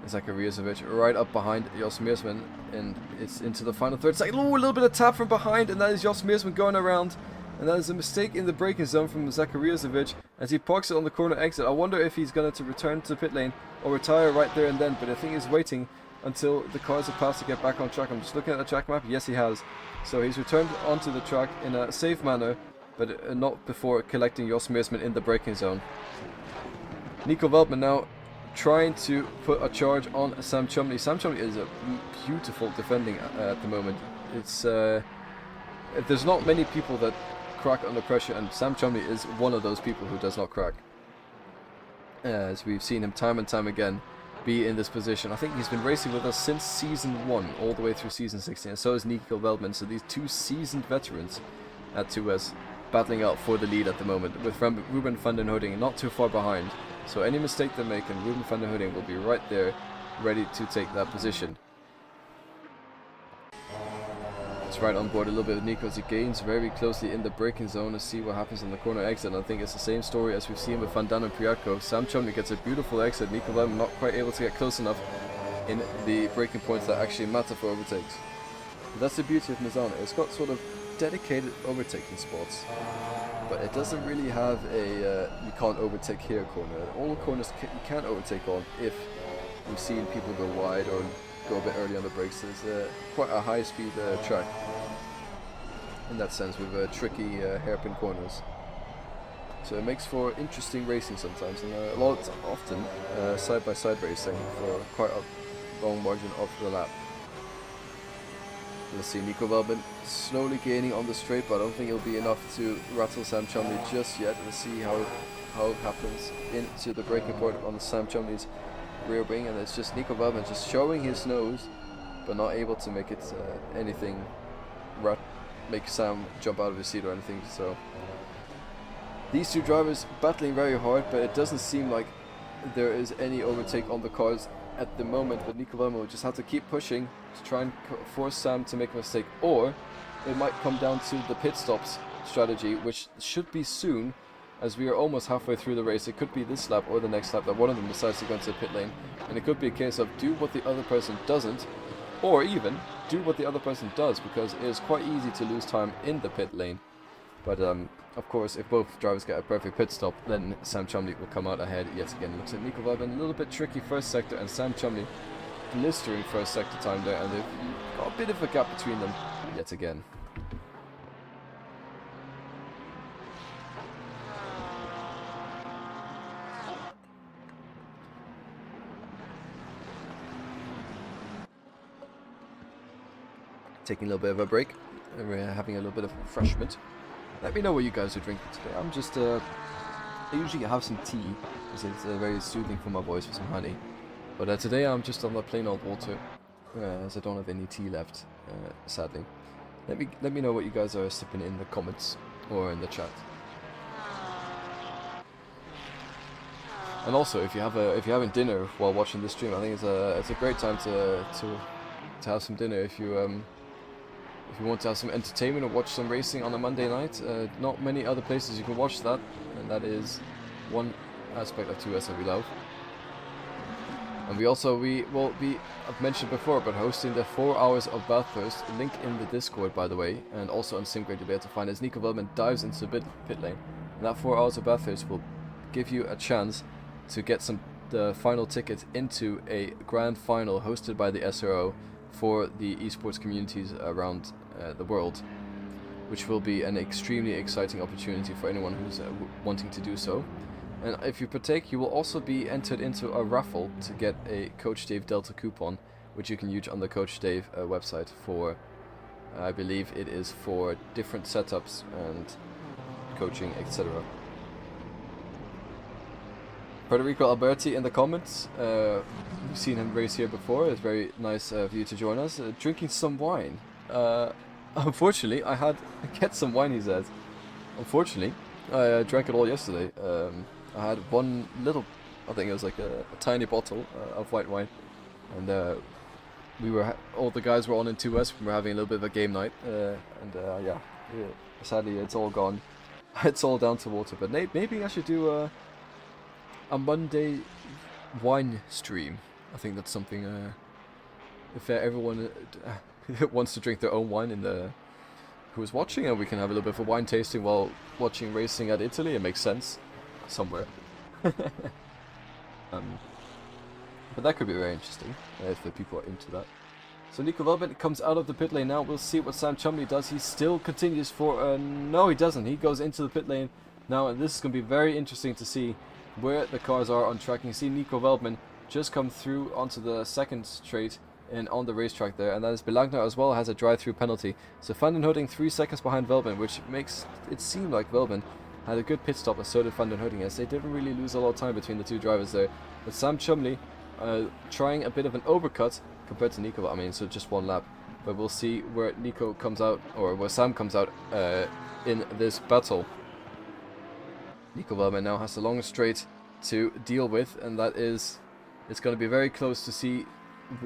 Zakariazovic right up behind Jos Meersman, and it's into the final third second. Oh, a little bit of tap from behind, and that is Jos Meersman going around. And that is a mistake in the braking zone from Zakariazovic as he parks it on the corner exit. I wonder if he's going to return to the pit lane or retire right there and then, but I think he's waiting until the cars have passed to get back on track. I'm just looking at the track map. Yes, he has. So he's returned onto the track in a safe manner, but not before collecting Jos Meersman in the braking zone. Nico Veldman now trying to put a charge on Sam Chumley. Sam Chumley is a beautiful defending at the moment. It's there's not many people that crack under pressure, and Sam Chumley is one of those people who does not crack. As we've seen him time and time again be in this position. I think he's been racing with us since season 1 all the way through season 16, and so is Nico Veldman. So these two seasoned veterans at 2S battling out for the lead at the moment, with Ruben van den Hooding not too far behind. So any mistake they make, and Ruben van den Hooding will be right there ready to take that position. It's right on board a little bit with Nico as he gains very closely in the braking zone to see what happens on the corner exit. And I think it's the same story as we've seen with Van Dam and Priatko. Sam Chumley gets a beautiful exit. Nico Veldman not quite able to get close enough in the braking points that actually matter for overtakes. But that's the beauty of Misano. It's got sort of dedicated overtaking spots, but it doesn't really have a you can't overtake here corner. All the corners you can't overtake on if you've seen people go wide or go a bit early on the brakes. There's quite a high speed track in that sense, with tricky hairpin corners. So it makes for interesting racing sometimes, and often side by side racing for quite a long margin of the lap. Let's see, Nico Veldman slowly gaining on the straight, but I don't think it'll be enough to rattle Sam Chumley just yet. Let's see how it happens into the braking point on Sam Chumley's rear wing, and it's just Nico Veldman just showing his nose, but not able to make it anything make Sam jump out of his seat or anything. So these two drivers battling very hard, but it doesn't seem like there is any overtake on the cars at the moment. But Nico Veldman will just have to keep pushing to try and force Sam to make a mistake, or it might come down to the pit stops strategy, which should be soon, as we are almost halfway through the race. It could be this lap or the next lap that one of them decides to go into the pit lane, and it could be a case of do what the other person doesn't, or even do what the other person does, because it is quite easy to lose time in the pit lane. But of course, if both drivers get a perfect pit stop, then Sam Chumley will come out ahead yet again. Looks like Nico Veldman a little bit tricky first sector, and Sam Chumley blistering first sector time there, and they've got a bit of a gap between them yet again. Taking a little bit of a break, and we're having a little bit of refreshment. Let me know what you guys are drinking today. I'm just, I usually have some tea, because it's very soothing for my voice, with some honey. But today I'm just on the plain old water, as I don't have any tea left, sadly. Let me know what you guys are sipping in the comments or in the chat. And also, if you're having dinner while watching this stream, I think it's a great time to have some dinner. If you want to have some entertainment or watch some racing on a Monday night, not many other places you can watch that, and that is one aspect of 2S that we love. And we will be, I've mentioned before, but hosting the 4 hours of Bathurst, link in the Discord by the way, and also on SimGrade you'll be able to find as Nico Veldman dives into the pit lane. And that 4 hours of Bathurst will give you a chance to get the final ticket into a grand final hosted by the SRO for the esports communities around the world, which will be an extremely exciting opportunity for anyone who's wanting to do so. And if you partake, you will also be entered into a raffle to get a Coach Dave Delta coupon, which you can use on the Coach Dave website for I believe it is for different setups and coaching, etc. Federico Alberti in the comments. We've seen him race here before. It's very nice of you to join us. Drinking some wine. Unfortunately, I had get some wine, he says. Unfortunately, I drank it all yesterday. I had one little, I think it was like a tiny bottle of white wine, and we were all the guys were on in 2S. We were having a little bit of a game night, yeah, sadly it's all gone. It's all down to water. But maybe I should do a Monday wine stream. I think that's something. If everyone wants to drink their own wine in the who is watching, and we can have a little bit of a wine tasting while watching racing at Italy, it makes sense somewhere. But that could be very interesting if the people are into that. So Nico Velbent comes out of the pit lane now. We'll see what Sam Chumley does. He still continues for... no, he doesn't. He goes into the pit lane now, and this is going to be very interesting to see where the cars are on track. You see Nico Velbent just come through onto the second straight and on the racetrack there, and that is Belagna as well, has a drive-through penalty. So Van den Hooting 3 seconds behind Velbent, which makes it seem like Velbent had a good pit stop, and so did Van den Hooting, as they didn't really lose a lot of time between the two drivers there. But Sam Chumley trying a bit of an overcut compared to Nico. I mean, so just one lap. But we'll see where Nico comes out, or where Sam comes out in this battle. Nico Velbent now has the long straight to deal with, and that is, it's going to be very close to see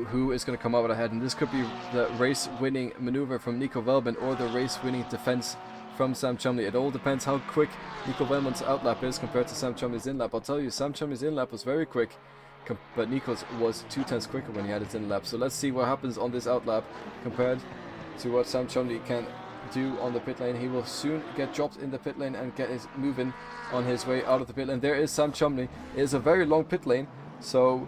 who is going to come out ahead. And this could be the race-winning maneuver from Nico Velbent, or the race-winning defense from Sam Chumley. It all depends how quick Nico Velbent's outlap is compared to Sam Chumley's in-lap. I'll tell you, Sam Chumley's in-lap was very quick, but Nico's was 2/10 quicker when he had his in-lap. So let's see what happens on this outlap compared to what Sam Chumley can do on the pit lane. He will soon get dropped in the pit lane and get his moving on his way out of the pit lane. There is Sam Chumley. It is a very long pit lane, so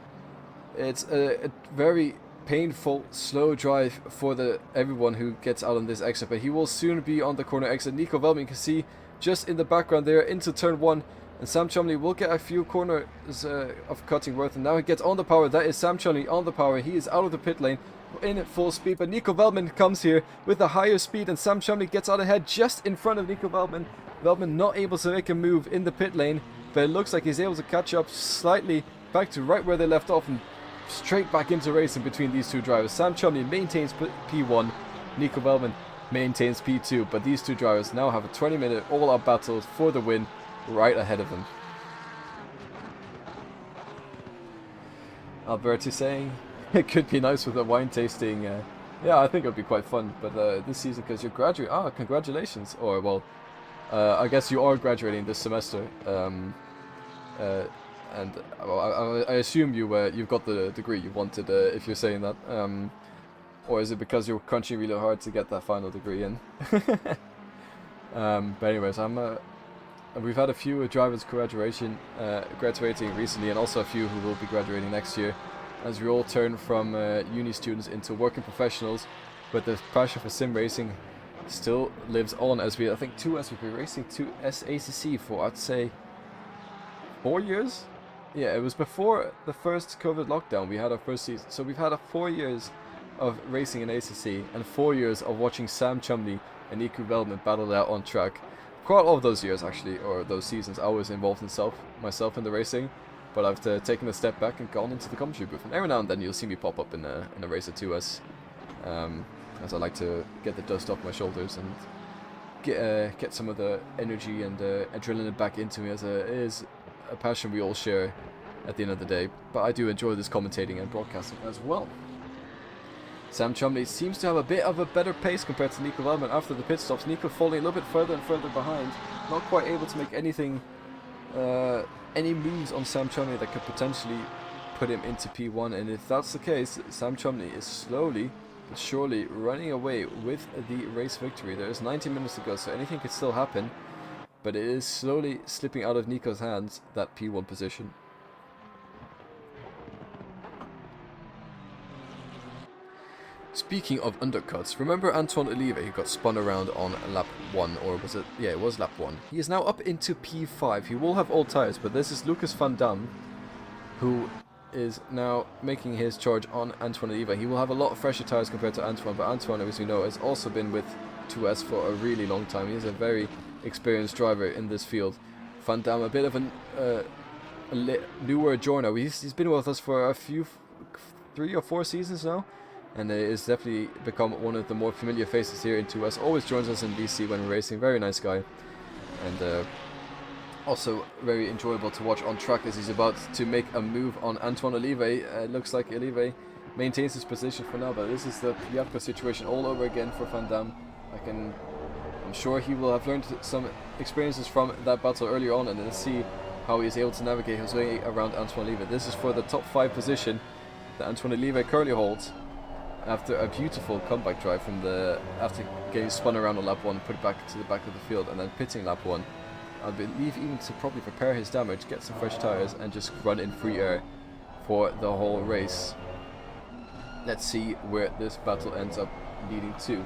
it's a very painful, slow drive for everyone who gets out on this exit, but he will soon be on the corner exit. Nico Velbent, you can see just in the background there into turn 1, and Sam Chumley will get a few corners of cutting worth, and now he gets on the power. That is Sam Chumley on the power. He is out of the pit lane in full speed, but Nico Velbent comes here with a higher speed, and Sam Chumley gets out ahead just in front of Nico Velbent. Velbent not able to make a move in the pit lane, but it looks like he's able to catch up slightly back to right where they left off, and straight back into racing between these two drivers. Sam Chumley maintains P1, Nico Velbent maintains P2, but these two drivers now have a 20-minute all-out battle for the win right ahead of them. Alberti saying it could be nice with a wine tasting. Yeah, I think it would be quite fun, but this season, because you're graduating. Ah, congratulations. Or, well, I guess you are graduating this semester. And I assume you've got the degree you wanted, if you're saying that. Or is it because you're crunching really hard to get that final degree in? But anyways, we've had a few drivers graduating recently, and also a few who will be graduating next year, as we all turn from uni students into working professionals. But the passion for sim racing still lives on, as I think 2S will be racing 2S ACC for, I'd say, 4 years? Yeah, it was before the first COVID lockdown we had our first season. So we've had 4 years of racing in ACC and 4 years of watching Sam Chumley and Nico Velbent battle it out on track. Quite all of those years, actually, or those seasons, I was involved in myself in the racing, but I've taken a step back and gone into the commentary booth. And every now and then you'll see me pop up in a race at 2S, as I like to get the dust off my shoulders and get some of the energy and adrenaline back into me, as it is a passion we all share at the end of the day. But I do enjoy this commentating and broadcasting as well. Sam Chumley seems to have a bit of a better pace compared to Nico Velbent after the pit stops. Nico falling a little bit further and further behind, not quite able to make anything, any moves on Sam Chumley that could potentially put him into P1. And if that's the case, Sam Chumley is slowly but surely running away with the race victory. There is 90 minutes to go, so anything could still happen, but it is slowly slipping out of Nico's hands, that P1 position. Speaking of undercuts, remember Antoine Olive, who got spun around on lap 1, or was it? Yeah, it was lap 1. He is now up into P5. He will have old tires, but this is Lucas van Dam, who is now making his charge on Antoine Oliva. He will have a lot of fresher tires compared to Antoine, but Antoine, as we know, has also been with 2S for a really long time. He's a very experienced driver in this field. Van Dam, a bit of a newer joiner. He's been with us for a few, 3 or 4 seasons now, and has definitely become one of the more familiar faces here in 2S. Always joins us in DC when we're racing. Very nice guy, and also very enjoyable to watch on track as he's about to make a move on Antoine Olive. Looks like Olive maintains his position for now, but this is the Piatko situation all over again for Van Dam. I'm sure he will have learned some experiences from that battle earlier on, and then see how he is able to navigate his way around Antoine Olive. This is for the top 5 position that Antoine Olive currently holds after a beautiful comeback drive from after getting spun around on lap 1, put back to the back of the field, and then pitting lap 1. I believe even to probably prepare his damage, get some fresh tires, and just run in free air for the whole race. Let's see where this battle ends up leading to.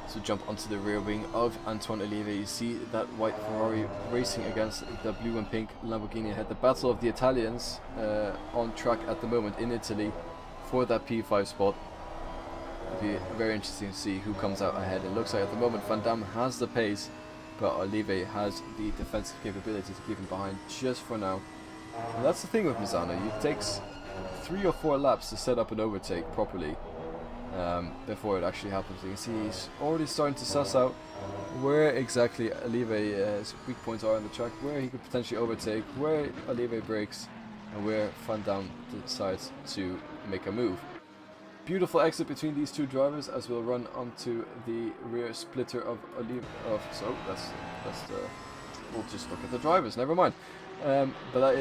So jump onto the rear wing of Antoine Olive. You see that white Ferrari racing against the blue and pink Lamborghini ahead. The battle of the Italians on track at the moment in Italy for that P5 spot. It'll be very interesting to see who comes out ahead. It looks like at the moment Van Dam has the pace, but Olive has the defensive capability to keep him behind just for now. And that's the thing with Misano. It takes 3 or 4 laps to set up an overtake properly before it actually happens. You can see he's already starting to suss out where exactly Olive's weak points are on the track, where he could potentially overtake, where Olive breaks, and where Van Dam decides to make a move. Beautiful exit between these two drivers as we'll run onto the rear splitter of Olive. So we'll just look at the drivers. Never mind. But that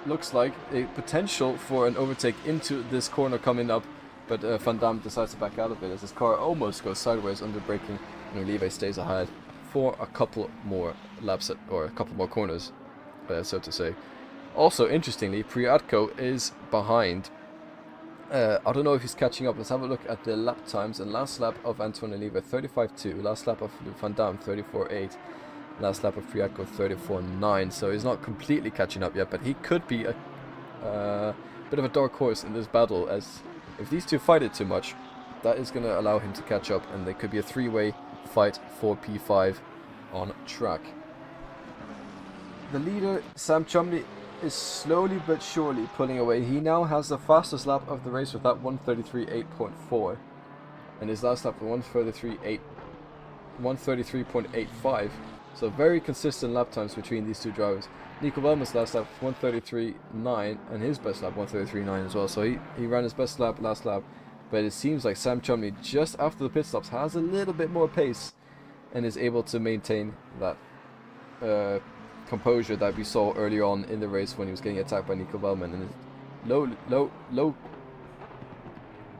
looks like a potential for an overtake into this corner coming up. But Van Dam decides to back out of it as his car almost goes sideways under braking, and Olive stays ahead for a couple more laps or a couple more corners, so to say. Also, interestingly, Priatko is behind. I don't know if he's catching up. Let's have a look at the lap times. And last lap of Antoine Olive 35.2, last lap of Van Dam 34.8, last lap of Priatko 34.9. So he's not completely catching up yet, but he could be a bit of a dark horse in this battle, as if these two fight it too much, that is going to allow him to catch up, and there could be a 3-way fight for P5 on track. The leader, Sam Chumley, is slowly but surely pulling away. He now has the fastest lap of the race with that 133.8.4, and his last lap was 133.85. So very consistent lap times between these two drivers. Nico Wellman's last lap 133.9, and his best lap 133.9 as well. So he ran his best lap last lap, but it seems like Sam Chumley just after the pit stops has a little bit more pace and is able to maintain that composure that we saw earlier on in the race when he was getting attacked by Nico Wellman. And low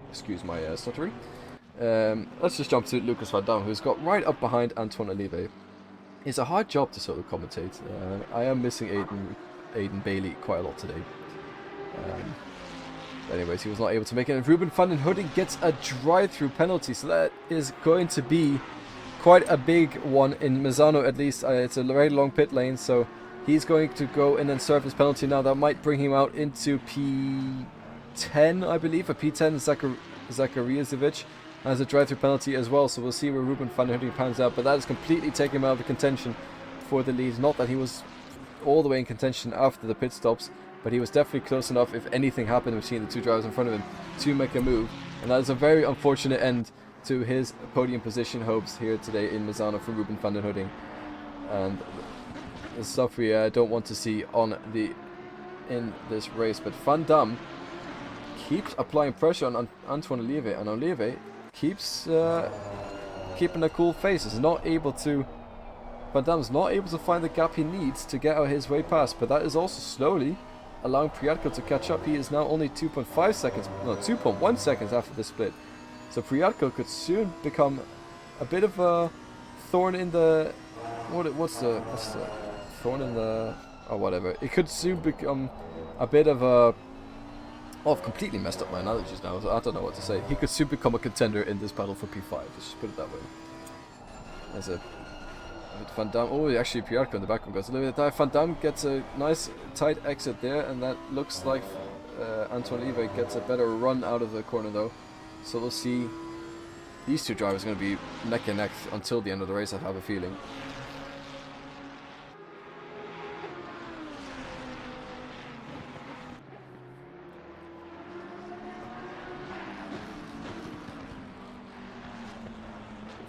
excuse my stuttering. Let's just jump to Lucas Van Dam, who's got right up behind Antoine Olive. It's a hard job to sort of commentate. I am missing Aiden Bailey quite a lot today. Anyways, he was not able to make it. And Ruben van den Hooding gets a drive-through penalty, so that is going to be quite a big one in Misano, at least. It's a very long pit lane, so he's going to go and then serve his penalty now. That might bring him out into P10, I believe. A P10, Zakariazevic has a drive-through penalty as well, so we'll see where Ruben van den Hooding pans out. But that is completely taken him out of the contention for the lead. Not that he was all the way in contention after the pit stops, but he was definitely close enough, if anything happened between the two drivers in front of him, to make a move. And that is a very unfortunate end to his podium position hopes here today in Misano for Ruben van den Hooding. And the stuff we don't want to see in this race. But Van Dam keeps applying pressure on Antoine Olive, and Olive keeps keeping a cool face. Van Dam's not able to find the gap he needs to get out his way past, but that is also slowly allowing Priatko to catch up. He is now only 2.1 seconds after the split. So Priatko could soon become a bit of a thorn in the... What's the thorn in the... Oh, whatever. It could soon become a bit of a... Oh, I've completely messed up my analogies now. So I don't know what to say. He could soon become a contender in this battle for P5. Let's just put it that way. There's a Van Dam, oh, actually Piarco in the background goes a little bit there. Van Dam gets a nice tight exit there, and that looks like Antoine Olive gets a better run out of the corner though. So we'll see. These two drivers are going to be neck and neck until the end of the race, I have a feeling.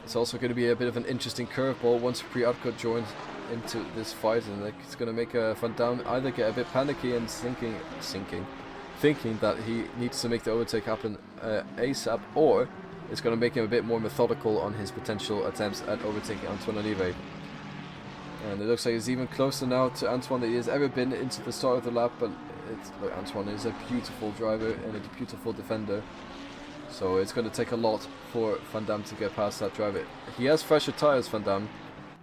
It's also going to be a bit of an interesting curveball once Priatko joins into this fight, and it's going to make Van Dam either get a bit panicky and thinking that he needs to make the overtake happen ASAP, or it's going to make him a bit more methodical on his potential attempts at overtaking Antoine Olive. And it looks like he's even closer now to Antoine than he has ever been into the start of the lap, but look, Antoine is a beautiful driver and a beautiful defender. So it's going to take a lot for Van Dam to get past that driver. He has fresher tyres, Van Dam.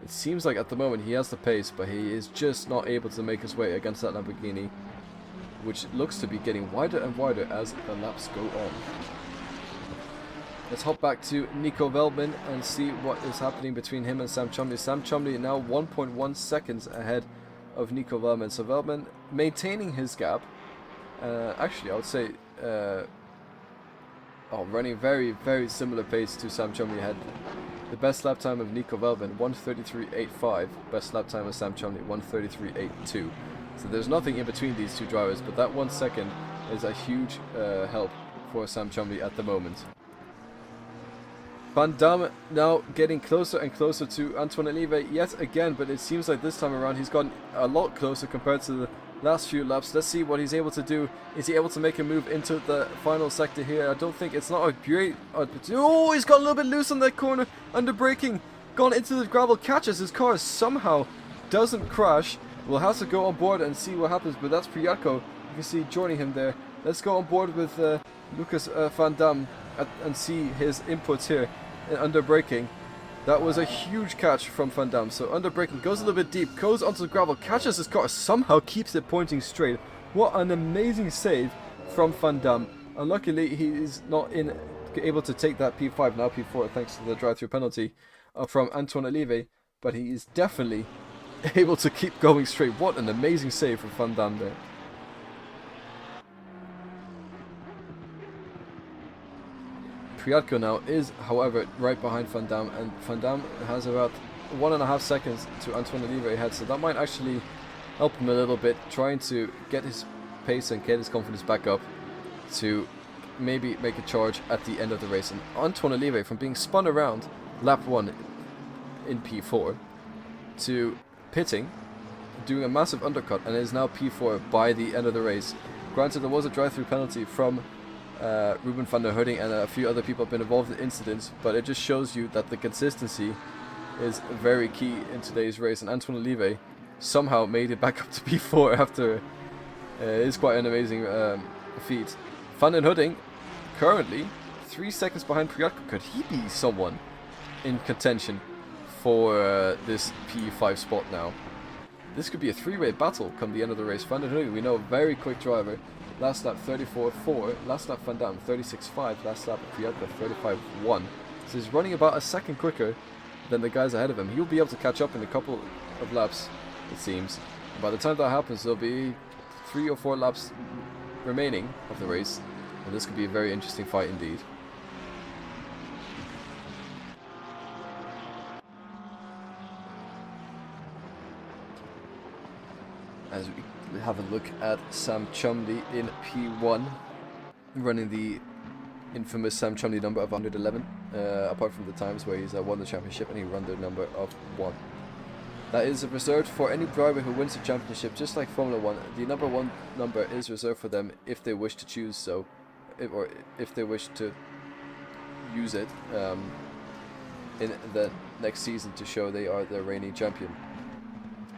It seems like at the moment he has the pace, but he is just not able to make his way against that Lamborghini, which looks to be getting wider and wider as the laps go on. Let's hop back to Nico Veldman and see what is happening between him and Sam Chumley. Sam Chumley now 1.1 seconds ahead of Nico Veldman. So Veldman maintaining his gap. Actually, I would say running very, very similar pace to Sam Chumley. Had the best lap time of Nico Veldman, 1:33.85. Best lap time of Sam Chumley, 1:33.82. So there's nothing in between these two drivers, but that 1 second is a huge help for Sam Chumley at the moment. Van Dam now getting closer and closer to Antoine Olive yet again, but it seems like this time around he's gotten a lot closer compared to the last few laps. Let's see what he's able to do. Is he able to make a move into the final sector here? I don't think it's not a great... oh, he's got a little bit loose on that corner. Under braking. Gone into the gravel. Catches his car. Somehow doesn't crash. We'll have to go on board and see what happens. But that's Priatko. You can see joining him there. Let's go on board with Lucas Van Dam and see his inputs here. Under braking. That was a huge catch from Van Dam. So under braking, goes a little bit deep, goes onto the gravel, catches his car, somehow keeps it pointing straight. What an amazing save from Van Dam. Unluckily, he is not able to take that P5, now P4, thanks to the drive-through penalty from Antoine Olive. But he is definitely able to keep going straight. What an amazing save from Van Dam there. Priatko now is, however, right behind Van Dam, and Van Dam has about 1.5 seconds to Antoine Olive ahead, so that might actually help him a little bit, trying to get his pace and get his confidence back up to maybe make a charge at the end of the race. And Antoine Olive, from being spun around lap 1 in P4 to pitting, doing a massive undercut, and is now P4 by the end of the race. Granted, there was a drive-through penalty from Ruben van der Herding, and a few other people have been involved in incidents, but it just shows you that the consistency is very key in today's race, and Antoine Olive somehow made it back up to P4 after it's quite an amazing feat. Van der Herding currently 3 seconds behind Priatko. Could he be someone in contention for this P5 spot now? This could be a three-way battle come the end of the race. Van der Herding, we know, very quick driver. Last lap 34.4, last lap Van Dam 36.5, last lap Priatko 35.1. So he's running about a second quicker than the guys ahead of him. He'll be able to catch up in a couple of laps, it seems. And by the time that happens, there'll be 3 or 4 laps remaining of the race, and this could be a very interesting fight indeed. As we have a look at Sam Chumley in P1, running the infamous Sam Chumley number of 111, apart from the times where he's won the championship and he run the number of 1. That is reserved for any driver who wins the championship, just like Formula 1. The number 1 number is reserved for them if they wish to choose so, or if they wish to use it in the next season to show they are the reigning champion.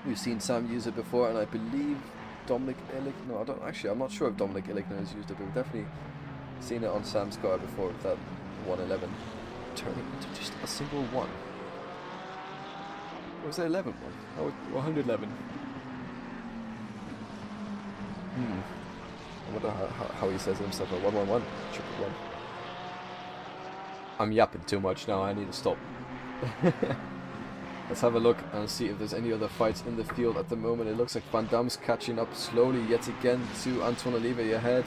We've seen Sam use it before, and I believe Dominic Illich... No, I'm not sure if Dominic Illichner has used it, but we've definitely seen it on Sam's car before with that 111 turning into just a single 1. Or was it 11 1? Oh, 111. I wonder how he says it himself. 111, triple 1. I'm yapping too much now, I need to stop. Let's have a look and see if there's any other fights in the field at the moment. It looks like Van Damme's catching up slowly yet again to Antoine Olive ahead.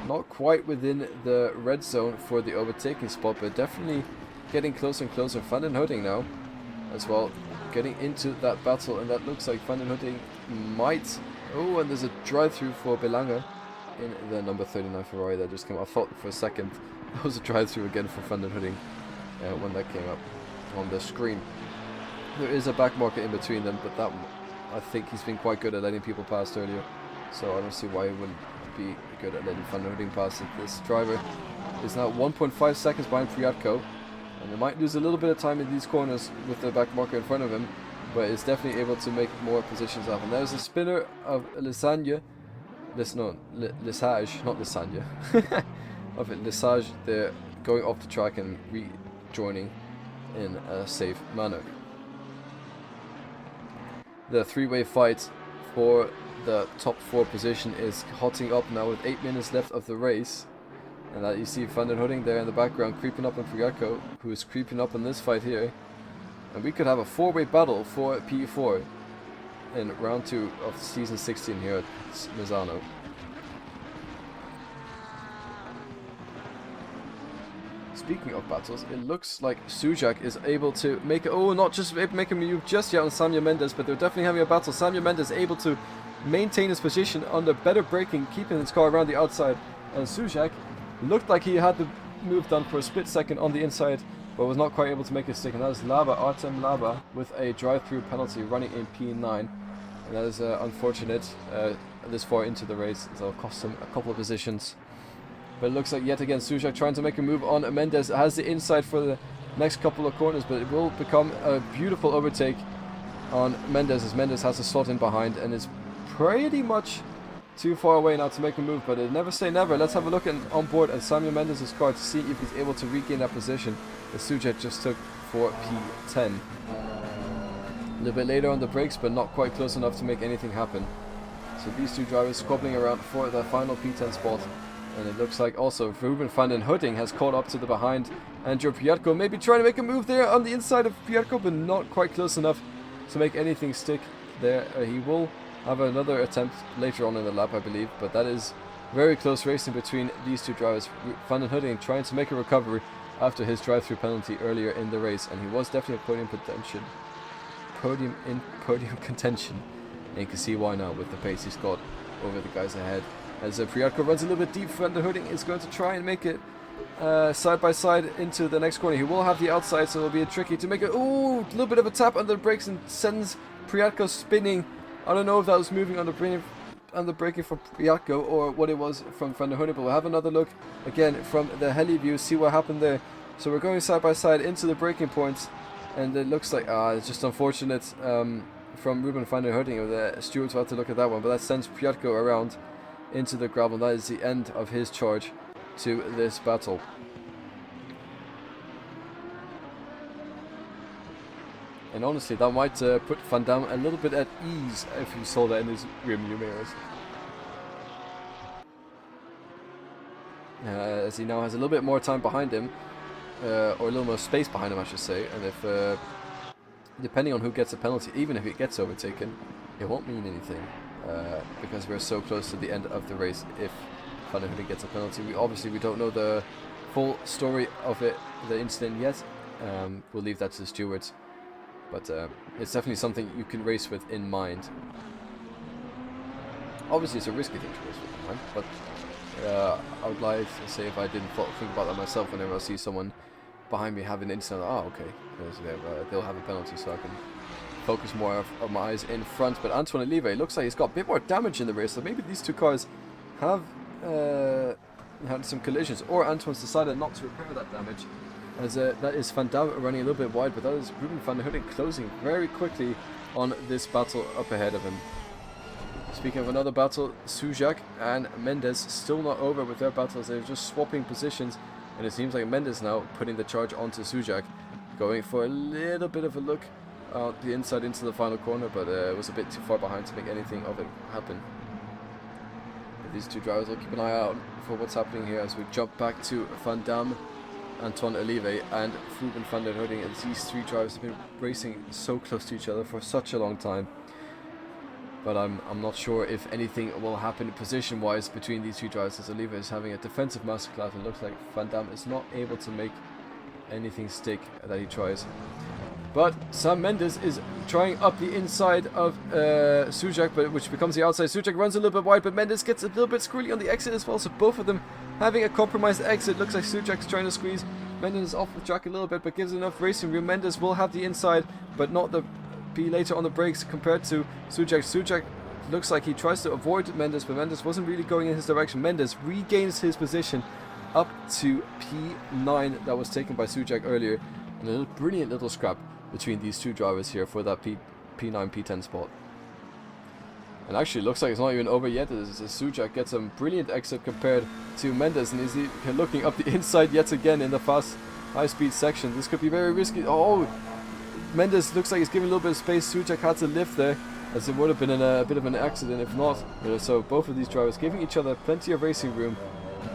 Not quite within the red zone for the overtaking spot, but definitely getting closer and closer. Van den Hutting now as well, getting into that battle, and that looks like Van den Hutting might... Oh, and there's a drive-through for Belange in the number 39 Ferrari that just came up. I thought for a second there was a drive-through again for Van den Hutting when that came up on the screen. There is a back marker in between them, but that I think he's been quite good at letting people pass earlier, so I don't see why he wouldn't be good at letting Van den Hutting pass. This driver is now 1.5 seconds behind Priatko, and they might lose a little bit of time in these corners with the back marker in front of him, but is definitely able to make more positions up. And there's a spinner of Lesage, not Lesage, of Lesage there, going off the track and rejoining in a safe manner. The three-way fight for the top 4 position is hotting up now with 8 minutes left of the race. And that you see Van den Hutting there in the background creeping up on Priatko, who is creeping up in this fight here. And we could have a 4-way battle for P4 in round 2 of season 16 here at Misano. Speaking of battles, it looks like Sujak is able to make not just make a move just yet on Samuel Mendes, but they're definitely having a battle. Samuel Mendes able to maintain his position under better braking, keeping his car around the outside. And Sujak looked like he had the move done for a split second on the inside, but was not quite able to make it stick. And that is Artem Laba with a drive-through penalty running in P9. And that is unfortunate this far into the race. It'll cost him a couple of positions. But it looks like yet again Sujak trying to make a move on Mendes. Has the inside for the next couple of corners, but it will become a beautiful overtake on Mendes as Mendes has to slot in behind and is pretty much too far away now to make a move. But it never say never. Let's have a look on board at Samuel Mendes' car to see if he's able to regain that position that Sujak just took for P10. A little bit later on the brakes, but not quite close enough to make anything happen. So these two drivers squabbling around for the final P10 spot. And it looks like also Ruben van den Hutting has caught up to the behind Andrew Priatko, maybe trying to make a move there on the inside of Priatko, but not quite close enough to make anything stick there. He will have another attempt later on in the lap, I believe, but that is very close racing between these two drivers. Van den Hutting trying to make a recovery after his drive-through penalty earlier in the race, and he was definitely a podium contention. And you can see why now with the pace he's got over the guys ahead. As Priatko runs a little bit deep, Van den Hutting is going to try and make it side by side into the next corner. He will have the outside, so it'll be tricky to make it. Ooh, a little bit of a tap under the brakes and sends Priatko spinning. I don't know if that was moving on the braking from Priatko or what it was from Van den Hutting, but we'll have another look again from the heli view, see what happened there. So we're going side by side into the braking points, and it looks like it's just unfortunate from Ruben van den Hutting. The stewards will have to look at that one, but that sends Priatko around into the gravel. That is the end of his charge to this battle. And honestly, that might put Van Damme a little bit at ease if you saw that in his rearview mirrors. As he now has a little bit more time behind him, or a little more space behind him, I should say. And if, depending on who gets a penalty, even if it gets overtaken, it won't mean anything. Because we're so close to the end of the race. If Van den Hutting gets a penalty, we don't know the full story of it, the incident yet. We'll leave that to the stewards, but it's definitely something you can race with in mind. Obviously, it's a risky thing to race with in mind, but I would like to say if I didn't think about that myself, whenever I see someone behind me have an incident, okay, they'll have a penalty, so I can focus more of my eyes in front. But Antoine Olive looks like he's got a bit more damage in the race, so maybe these two cars have had some collisions, or Antoine's decided not to repair that damage, as that is Van Damme running a little bit wide, but that is Ruben van den Hutting closing very quickly on this battle up ahead of him. Speaking of another battle, Sujak and Mendes still not over with their battles. They're just swapping positions, and it seems like Mendes now putting the charge onto Sujak, going for a little bit of a look the inside into the final corner, but it was a bit too far behind to make anything of it happen. But these two drivers will keep an eye out for what's happening here as we jump back to Van Damme Antoine Olive and Ruben van der Hooding, and these three drivers have been racing so close to each other for such a long time. But I'm not sure if anything will happen position-wise between these three drivers, as Olive is having a defensive masterclass, and it looks like Van Dam is not able to make anything stick that he tries. But Sam Mendes is trying up the inside of Sujak, but which becomes the outside. Sujak runs a little bit wide, but Mendes gets a little bit squirrely on the exit as well, so both of them having a compromised exit. Looks like Sujak's trying to squeeze Mendes off the track a little bit, but gives enough racing room. Mendes will have the inside, but not be later on the brakes compared to Sujak. Sujak looks like he tries to avoid Mendes, but Mendes wasn't really going in his direction. Mendes regains his position up to P9 that was taken by Sujak earlier. And a brilliant little scrap between these two drivers here for that P9, P10 spot. And actually looks like it's not even over yet, as Sujak gets a brilliant exit compared to Mendes, and is looking up the inside yet again in the fast high-speed section. This could be very risky. Oh, Mendes looks like he's giving a little bit of space. Sujak had to lift there, as it would have been in a bit of an accident if not. So both of these drivers giving each other plenty of racing room,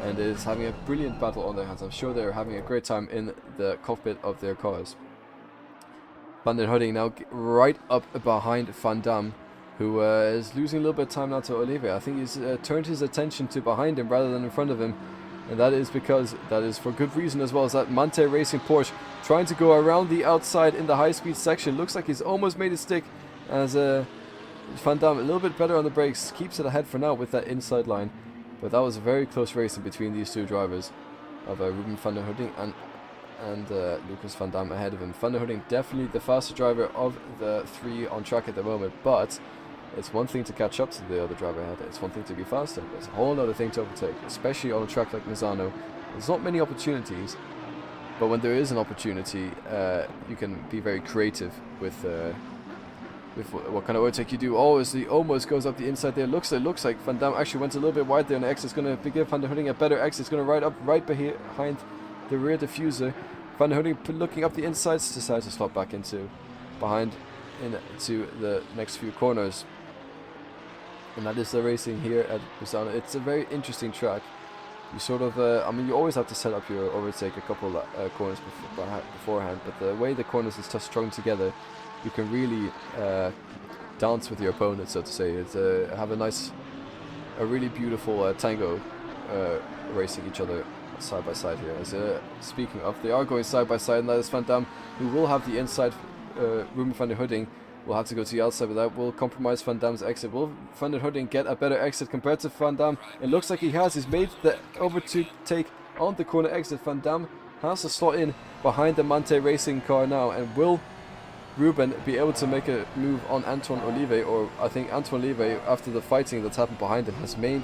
and is having a brilliant battle on their hands. I'm sure they're having a great time in the cockpit of their cars. Van der Hooding now right up behind Van Dam, who is losing a little bit of time now to Olive. I think he's turned his attention to behind him rather than in front of him. And that is because, that is for good reason as well, as that Mante Racing Porsche trying to go around the outside in the high-speed section. Looks like he's almost made it stick, as Van Dam a little bit better on the brakes, keeps it ahead for now with that inside line. But that was a very close racing between these two drivers of Ruben van der Hooding and Lucas Van Dam ahead of him. Van der Hooding definitely the faster driver of the three on track at the moment, but it's one thing to catch up to the other driver ahead. It's one thing to be faster. It's a whole other thing to overtake, especially on a track like Misano. There's not many opportunities, but when there is an opportunity, you can be very creative with what kind of overtake you do. Oh, as he almost goes up the inside there. Looks like Van Dam actually went a little bit wide there on the exit. It's going to give Van der Hooding a better exit. It's going to ride up right behind the rear diffuser. Van der Hooding looking up the insides, decides to slot back into the next few corners. And that is the racing here at Misano. It's a very interesting track. You sort of, I mean, you always have to set up your overtake a couple corners beforehand, but the way the corners is just strung together, you can really dance with your opponent, so to say. It's have a really beautiful tango racing each other side by side here. As speaking of, they are going side by side, and that is Van Dam, who will have the inside. Ruben van der Hooding will have to go to the outside, but that will compromise Van Dam's exit. Will Van der Hooding get a better exit compared to Van Dam? It looks like he has. He's made the overtake on the corner exit. Van Dam has to slot in behind the Mante Racing car now, and will Ruben be able to make a move on Antoine Olive? Or I think Antoine Olive, after the fighting that's happened behind him, has made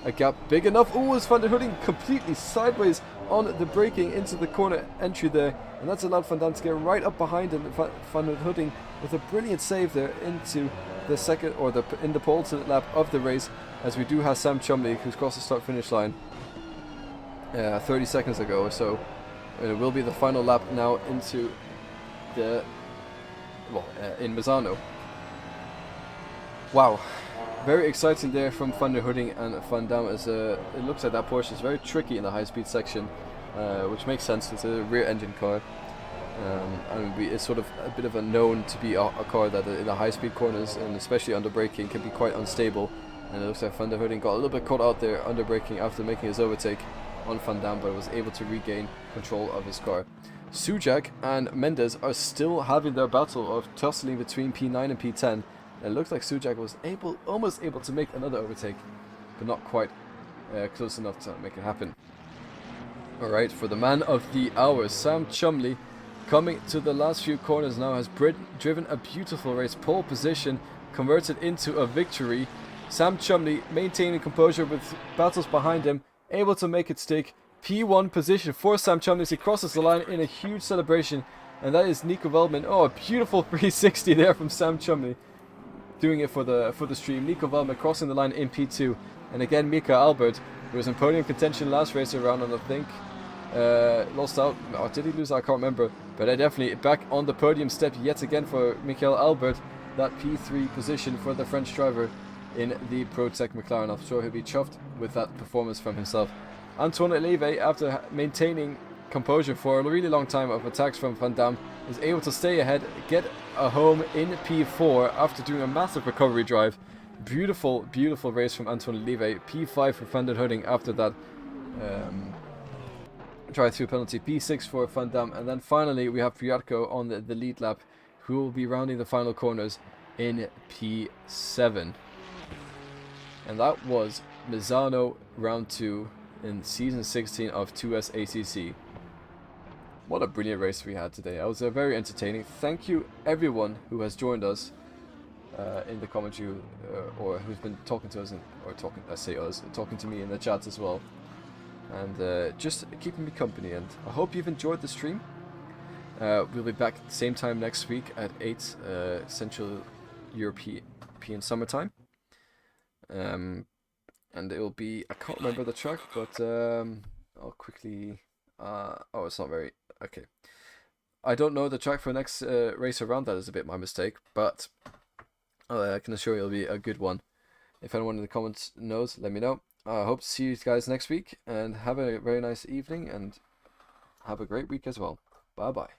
a gap big enough. Oh, is Van der Hooding completely sideways on the braking into the corner entry there, and that's allowed Van Dam to get right up behind him. Van der Hooding with a brilliant save there into the second, or in the pole lap of the race, as we do have Sam Chumley, who's crossed the start finish line 30 seconds ago or so. It will be the final lap now into the in Misano. Wow, very exciting there from Van der Hooding and Van Dam, as it looks like that Porsche is very tricky in the high-speed section, which makes sense. It's a rear-engine car, and it's sort of a bit of a known to be a car that in the high-speed corners, and especially under braking, can be quite unstable. And it looks like Van der Hooding got a little bit caught out there under braking after making his overtake on Van Dam, but was able to regain control of his car. Sujak and Mendes are still having their battle of tussling between P9 and P10. It looked like Sujak was almost able to make another overtake, but not quite close enough to make it happen. Alright, for the man of the hour, Sam Chumley, coming to the last few corners now, has driven a beautiful race. Pole position converted into a victory. Sam Chumley maintaining composure with battles behind him, able to make it stick. P1 position for Sam Chumley as he crosses the line in a huge celebration, and that is Nico Veldman. Oh, a beautiful 360 there from Sam Chumley, doing it for the stream. Nico Veldman crossing the line in P2, and again Mika Albert, who was in podium contention last race around, and I think lost out. Or did he lose? I can't remember, but definitely back on the podium step yet again for Michael Albert. That P3 position for the French driver in the ProTech McLaren. I'm sure he'll be chuffed with that performance from himself. Antoine Olive, after maintaining composure for a really long time of attacks from Van Dam. Is able to stay ahead, get a home in P4 after doing a massive recovery drive. Beautiful, beautiful race from Anton Lieve. P5 for Van der Hudding after that drive-through penalty. P6 for Van Dam. And then finally we have Fiatko on the lead lap, who will be rounding the final corners in P7. And that was Misano round 2 in season 16 of 2S ACC. What a brilliant race we had today. It was very entertaining. Thank you everyone who has joined us in the commentary or who's been talking to us, talking to me in the chats as well. And just keeping me company. And I hope you've enjoyed the stream. We'll be back at the same time next week at 8 Central European summertime. And it will be, I can't remember the track, but I'll quickly, oh, it's not very, okay. I don't know the track for next race around. That is a bit my mistake, but I can assure you it'll be a good one. If anyone in the comments knows, let me know. I hope to see you guys next week, and have a very nice evening, and have a great week as well. Bye bye.